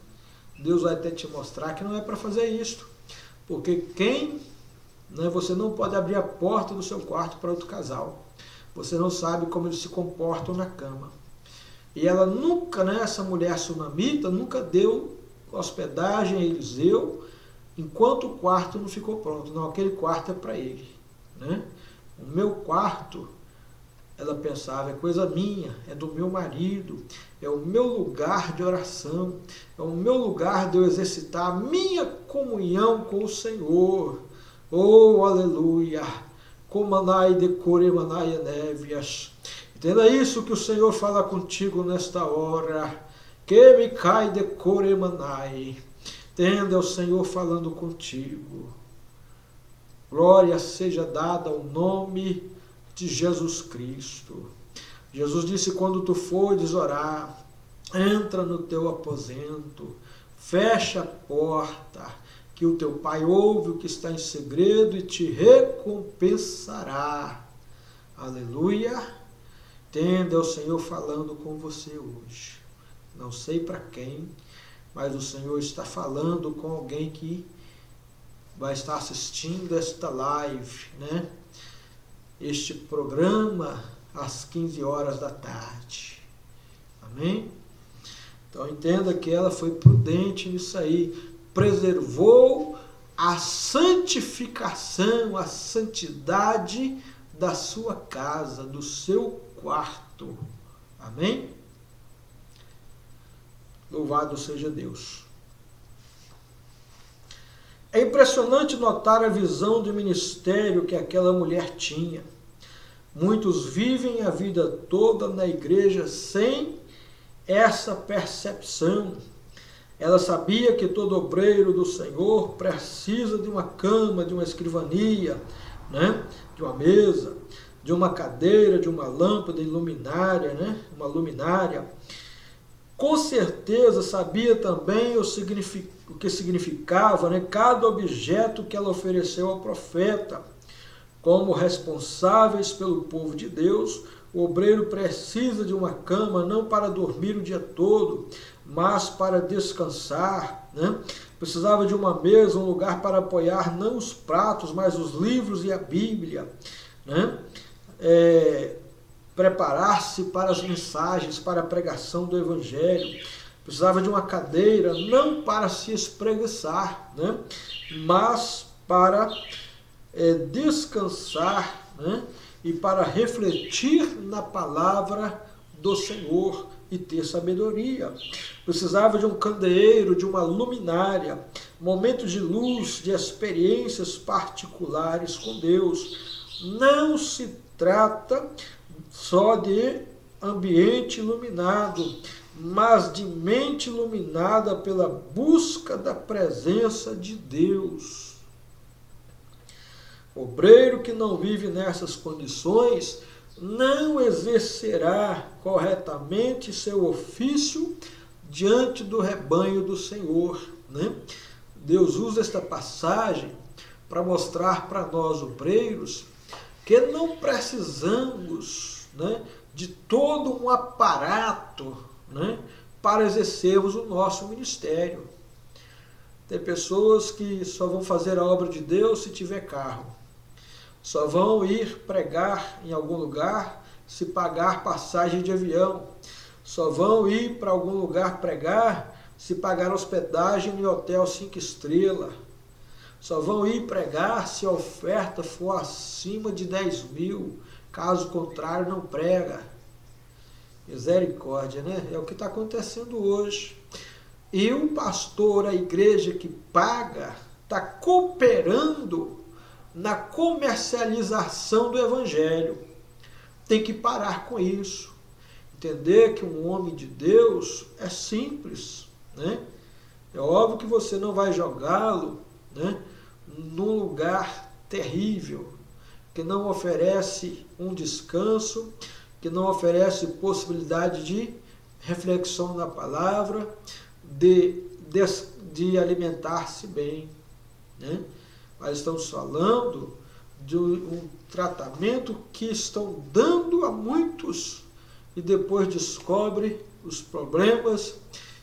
Deus vai até te mostrar que não é para fazer isso, porque você não pode abrir a porta do seu quarto para outro casal. Você não sabe como eles se comportam na cama. E ela nunca, né, essa mulher sunamita, nunca deu hospedagem a Eliseu enquanto o quarto não ficou pronto. Não, aquele quarto é para ele, né? O meu quarto, ela pensava, é coisa minha, é do meu marido, é o meu lugar de oração, é o meu lugar de eu exercitar a minha comunhão com o Senhor. Oh, aleluia! Comanai de coremanai nevias. Entenda isso que o Senhor fala contigo nesta hora. Que me cai de coremanai. Entenda o Senhor falando contigo. Glória seja dada ao nome de Jesus Cristo. Jesus disse: quando tu fores orar, entra no teu aposento, fecha a porta, que o teu Pai ouve o que está em segredo e te recompensará. Aleluia! Entenda o Senhor falando com você hoje. Não sei para quem, mas o Senhor está falando com alguém que vai estar assistindo esta live, né? Este programa às 15 horas da tarde. Amém? Então entenda que ela foi prudente nisso aí. Preservou a santificação, a santidade da sua casa, do seu quarto. Amém? Louvado seja Deus. É impressionante notar a visão de ministério que aquela mulher tinha. Muitos vivem a vida toda na igreja sem essa percepção. Ela sabia que todo obreiro do Senhor precisa de uma cama, de uma escrivania, né? De uma mesa, de uma cadeira, de uma lâmpada iluminária, né? Uma luminária. Com certeza sabia também o que significava, né? Cada objeto que ela ofereceu ao profeta. Como responsáveis pelo povo de Deus, o obreiro precisa de uma cama não para dormir o dia todo, mas para descansar, né? Precisava de uma mesa, um lugar para apoiar não os pratos, mas os livros e a Bíblia, né? Preparar-se para as mensagens, para a pregação do Evangelho. Precisava de uma cadeira, não para se espreguiçar, né? Mas para descansar, né? E para refletir na palavra do Senhor e ter sabedoria. Precisava de um candeeiro, de uma luminária, momentos de luz, de experiências particulares com Deus. Não se trata só de ambiente iluminado, mas de mente iluminada pela busca da presença de Deus. O obreiro que não vive nessas condições não exercerá corretamente seu ofício diante do rebanho do Senhor, né? Deus usa esta passagem para mostrar para nós, obreiros, que não precisamos, né, de todo um aparato, né, para exercermos o nosso ministério. Tem pessoas que só vão fazer a obra de Deus se tiver carro. Só vão ir pregar em algum lugar se pagar passagem de avião. Só vão ir para algum lugar pregar se pagar hospedagem em hotel 5 estrelas. Só vão ir pregar se a oferta for acima de 10 mil. Caso contrário, não prega. Misericórdia, né? É o que está acontecendo hoje. E o pastor, a igreja que paga, está cooperando na comercialização do Evangelho. Tem que parar com isso. Entender que um homem de Deus é simples, né? É óbvio que você não vai jogá-lo, né, num lugar terrível, que não oferece um descanso, que não oferece possibilidade de reflexão na palavra, de alimentar-se bem, né? Mas estamos falando de um tratamento que estão dando a muitos e depois descobre os problemas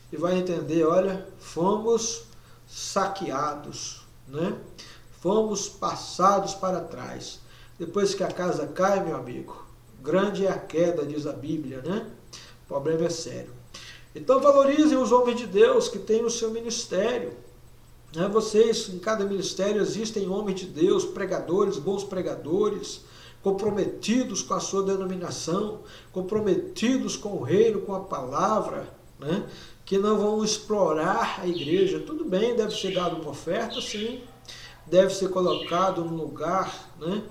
e vai entender, olha, fomos saqueados, né? Fomos passados para trás. Depois que a casa cai, meu amigo, grande é a queda, diz a Bíblia, né? O problema é sério. Então valorizem os homens de Deus que têm o seu ministério. Vocês, em cada ministério, existem homens de Deus, pregadores, bons pregadores, comprometidos com a sua denominação, comprometidos com o reino, com a palavra, né? Que não vão explorar a igreja. Tudo bem, deve ser dado uma oferta, sim. Deve ser colocado num lugar, né,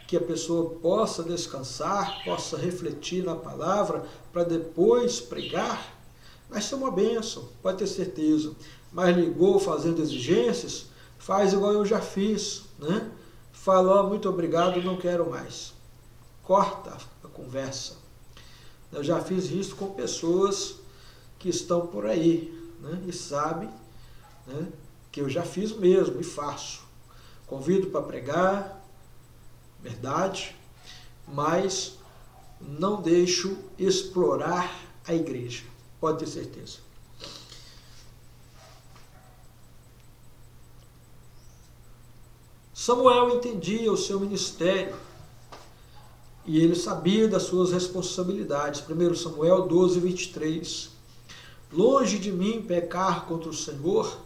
que a pessoa possa descansar, possa refletir na palavra, para depois pregar. Vai ser uma bênção, pode ter certeza. Mas ligou fazendo exigências, faz igual eu já fiz, né? Falou, muito obrigado, não quero mais. Corta a conversa. Eu já fiz isso com pessoas que estão por aí, né? E sabem, né, que eu já fiz mesmo e faço. Convido para pregar, verdade, mas não deixo explorar a igreja, pode ter certeza. Samuel entendia o seu ministério e ele sabia das suas responsabilidades. 1 Samuel 12, 23. Longe de mim pecar contra o Senhor,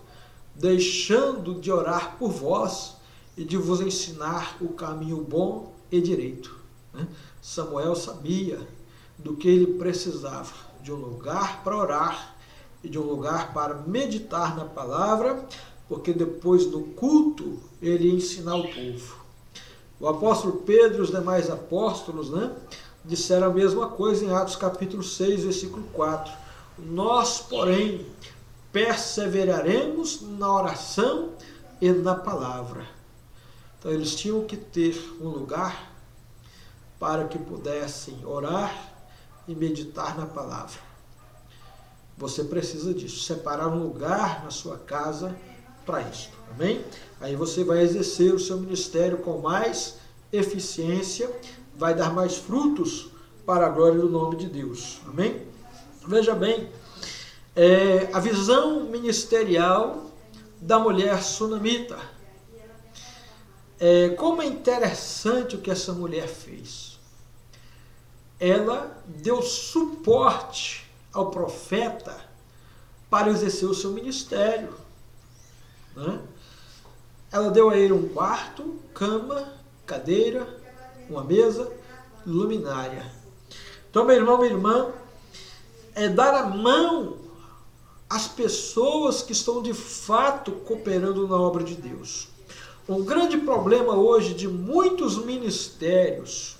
deixando de orar por vós e de vos ensinar o caminho bom e direito. Samuel sabia do que ele precisava, de um lugar para orar e de um lugar para meditar na palavra, porque depois do culto ele ia ensinar o povo. O apóstolo Pedro e os demais apóstolos, né, disseram a mesma coisa em Atos capítulo 6, versículo 4. Nós, porém, perseveraremos na oração e na palavra. Então eles tinham que ter um lugar para que pudessem orar e meditar na palavra. Você precisa disso, separar um lugar na sua casa para isso, amém? Aí você vai exercer o seu ministério com mais eficiência, vai dar mais frutos para a glória do nome de Deus, amém? Veja bem, a visão ministerial da mulher sunamita. Como é interessante o que essa mulher fez. Ela deu suporte ao profeta para exercer o seu ministério, né? Ela deu a ele um quarto, cama, cadeira, uma mesa, luminária. Então, meu irmão, minha irmã, é dar a mão às pessoas que estão de fato cooperando na obra de Deus. Um grande problema hoje de muitos ministérios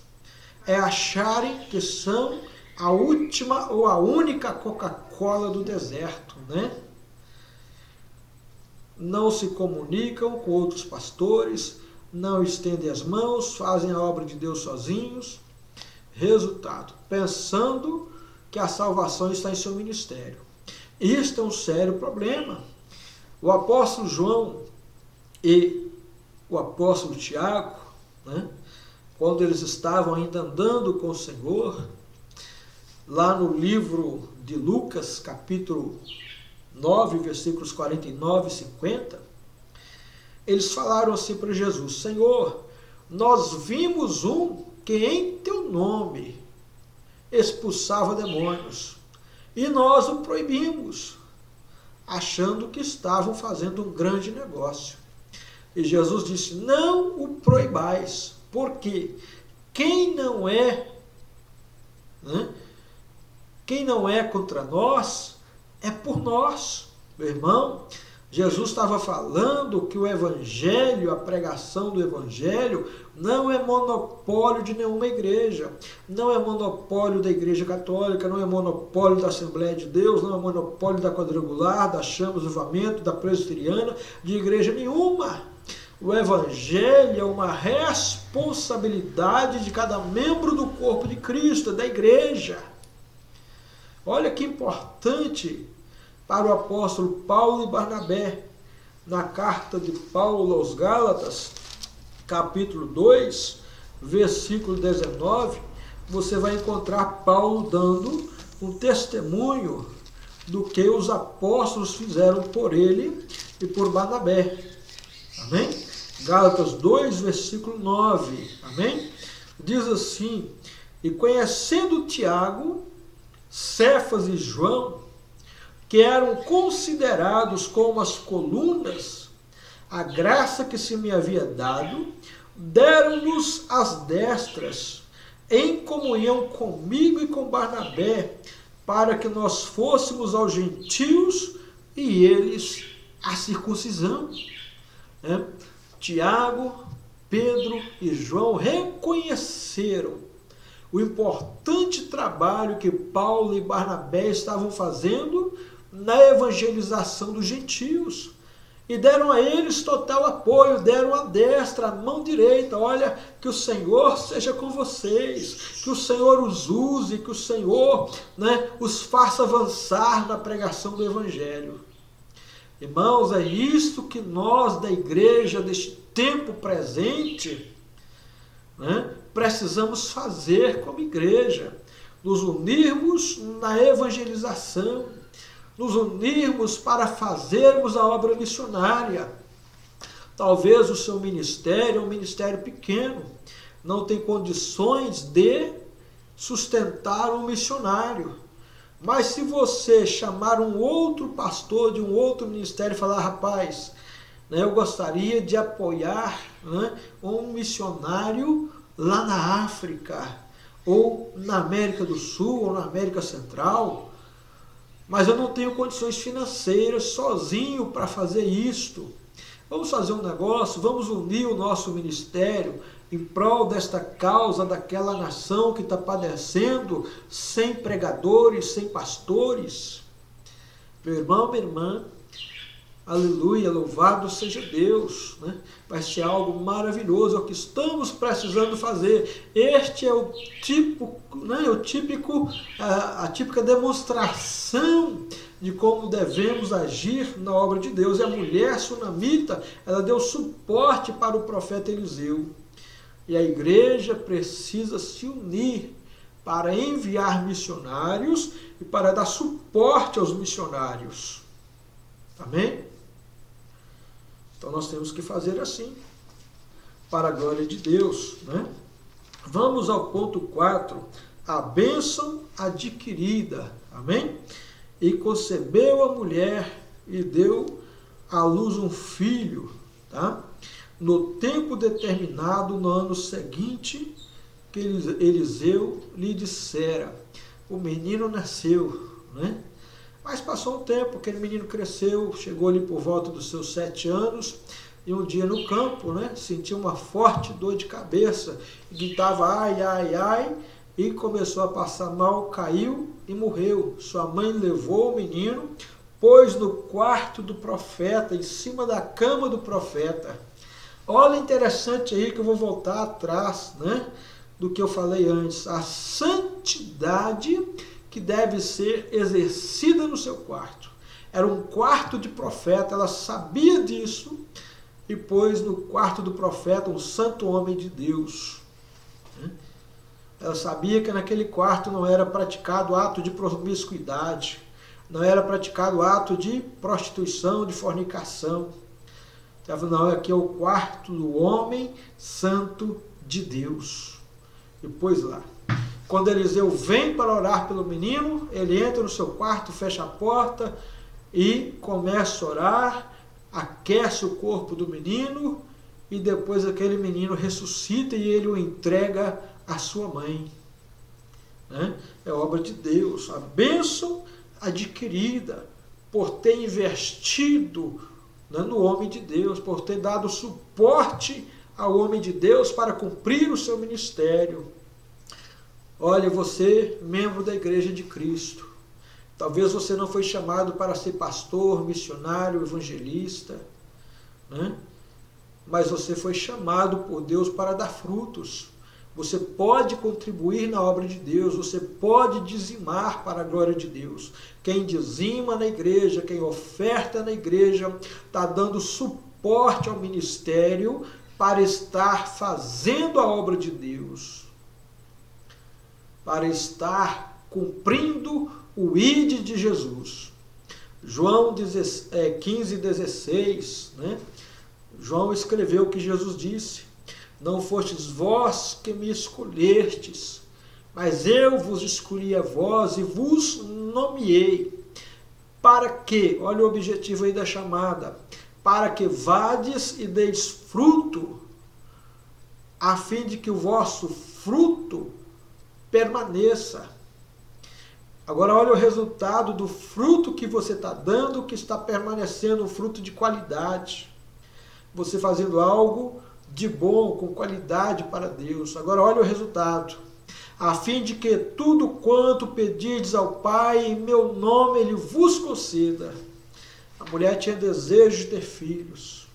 é acharem que são a última ou a única Coca-Cola do deserto, né? Não se comunicam com outros pastores, não estendem as mãos, fazem a obra de Deus sozinhos. Resultado, pensando que a salvação está em seu ministério. Isto é um sério problema. O apóstolo João e o apóstolo Tiago, né, quando eles estavam ainda andando com o Senhor, lá no livro de Lucas, capítulo 9, versículos 49 e 50, eles falaram assim para Jesus: Senhor, nós vimos um que em teu nome expulsava demônios, e nós o proibimos, achando que estavam fazendo um grande negócio. E Jesus disse: não o proibais, porque quem não é contra nós, é por nós. Meu irmão, Jesus estava falando que o Evangelho, a pregação do Evangelho, não é monopólio de nenhuma igreja. Não é monopólio da Igreja Católica, não é monopólio da Assembleia de Deus, não é monopólio da Quadrangular, da Chamas do Avivamento, da Presbiteriana, de igreja nenhuma. O Evangelho é uma responsabilidade de cada membro do corpo de Cristo, da igreja. Olha que importante para o apóstolo Paulo e Barnabé, na carta de Paulo aos Gálatas, capítulo 2, versículo 19, você vai encontrar Paulo dando um testemunho do que os apóstolos fizeram por ele e por Barnabé. Amém? Gálatas 2, versículo 9. Amém? Diz assim: e conhecendo Tiago, Cefas e João, que eram considerados como as colunas, a graça que se me havia dado, deram-nos as destras, em comunhão comigo e com Barnabé, para que nós fôssemos aos gentios e eles à circuncisão. Tiago, Pedro e João reconheceram o importante trabalho que Paulo e Barnabé estavam fazendo na evangelização dos gentios. E deram a eles total apoio, deram a destra, a mão direita. Olha, que o Senhor seja com vocês, que o Senhor os use, que o Senhor, os faça avançar na pregação do Evangelho. Irmãos, é isto que nós da igreja, deste tempo presente, precisamos fazer como igreja. Nos unirmos na evangelização, nos unirmos para fazermos a obra missionária. Talvez o seu ministério é um ministério pequeno, não tem condições de sustentar um missionário. Mas se você chamar um outro pastor de um outro ministério e falar: rapaz, eu gostaria de apoiar um missionário lá na África, ou na América do Sul, ou na América Central, mas eu não tenho condições financeiras sozinho para fazer isto. Vamos fazer um negócio, vamos unir o nosso ministério em prol desta causa, daquela nação que está padecendo, sem pregadores, sem pastores. Meu irmão, minha irmã, Aleluia, louvado seja Deus, né? Vai ser algo maravilhoso, é o que estamos precisando fazer. Este é o tipo, né, a típica demonstração de como devemos agir na obra de Deus. E a mulher sunamita, ela deu suporte para o profeta Eliseu. E a igreja precisa se unir para enviar missionários e para dar suporte aos missionários. Amém? Então nós temos que fazer assim, para a glória de Deus, né? Vamos ao ponto 4, a bênção adquirida, amém? E concebeu a mulher e deu à luz um filho, tá? No tempo determinado, no ano seguinte, que Eliseu lhe dissera, o menino nasceu, né? Mas passou um tempo, aquele menino cresceu, chegou ali por volta dos seus 7 anos, e um dia no campo, né, sentiu uma forte dor de cabeça, gritava ai, ai, ai, e começou a passar mal, caiu e morreu. Sua mãe levou o menino, pôs no quarto do profeta, em cima da cama do profeta. Olha, interessante aí que eu vou voltar atrás, né, do que eu falei antes, a santidade que deve ser exercida no seu quarto. Era um quarto de profeta, ela sabia disso e pôs no quarto do profeta um santo homem de Deus. Ela sabia que naquele quarto não era praticado ato de promiscuidade, não era praticado ato de prostituição, de fornicação. Ela falou, não, aqui é o quarto do homem santo de Deus. E pôs lá. Quando Eliseu vem para orar pelo menino, ele entra no seu quarto, fecha a porta e começa a orar, aquece o corpo do menino e depois aquele menino ressuscita e ele o entrega à sua mãe. Né? É obra de Deus, a bênção adquirida por ter investido, né, no homem de Deus, por ter dado suporte ao homem de Deus para cumprir o seu ministério. Olha, você, membro da Igreja de Cristo, talvez você não foi chamado para ser pastor, missionário, evangelista, né? Mas você foi chamado por Deus para dar frutos. Você pode contribuir na obra de Deus, você pode dizimar para a glória de Deus. Quem dizima na igreja, quem oferta na igreja, está dando suporte ao ministério para estar fazendo a obra de Deus, para estar cumprindo o ide de Jesus. João 15,16, né? João escreveu que Jesus disse, não fostes vós que me escolhestes, mas eu vos escolhi a vós e vos nomeei. Para que, olha o objetivo aí da chamada, para que vades e deis fruto, a fim de que o vosso fruto permaneça. Agora olha o resultado do fruto que você está dando, que está permanecendo, um fruto de qualidade. Você fazendo algo de bom, com qualidade para Deus. Agora olha o resultado. A fim de que tudo quanto pedirdes ao Pai, em meu nome Ele vos conceda. A mulher tinha desejo de ter filhos.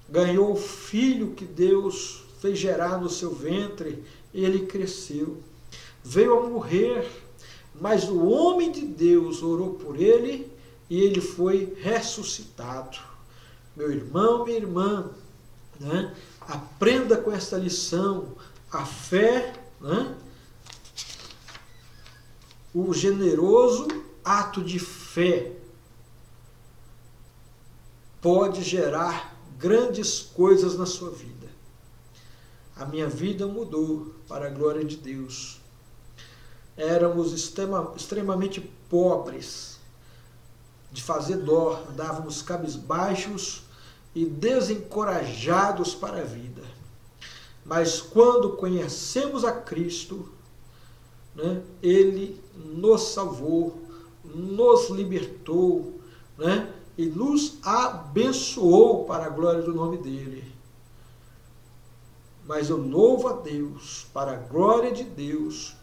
Ganhou o filho que Deus fez gerar no seu ventre, e ele cresceu. Veio a morrer, mas o homem de Deus orou por ele e ele foi ressuscitado. Meu irmão, minha irmã, né? Aprenda com esta lição, a fé, né? O generoso ato de fé pode gerar grandes coisas na sua vida. A minha vida mudou para a glória de Deus. Éramos extremamente pobres, de fazer dó, andávamos cabisbaixos e desencorajados para a vida. Mas quando conhecemos a Cristo, né, Ele nos salvou, nos libertou, né, e nos abençoou para a glória do nome dEle. Mas eu louvo a Deus, para a glória de Deus,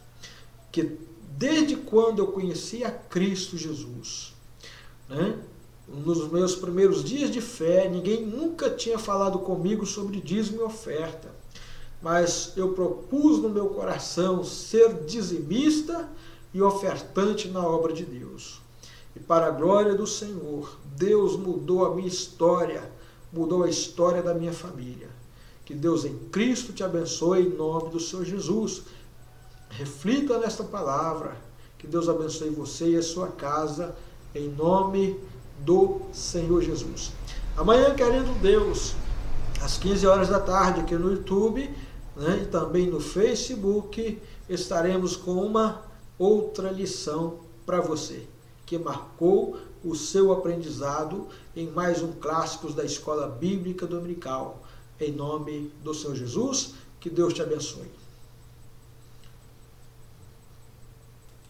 que desde quando eu conheci a Cristo Jesus, né, Nos meus primeiros dias de fé, ninguém nunca tinha falado comigo sobre dízimo e oferta. Mas eu propus no meu coração ser dizimista e ofertante na obra de Deus. E para a glória do Senhor, Deus mudou a minha história, mudou a história da minha família. Que Deus em Cristo te abençoe em nome do Senhor Jesus. Reflita nesta palavra. Que Deus abençoe você e a sua casa em nome do Senhor Jesus. Amanhã, querendo Deus, às 15 horas da tarde aqui no YouTube, e também no Facebook, estaremos com uma outra lição para você, que marcou o seu aprendizado em mais um Clássicos da Escola Bíblica Dominical. Em nome do Senhor Jesus, que Deus te abençoe.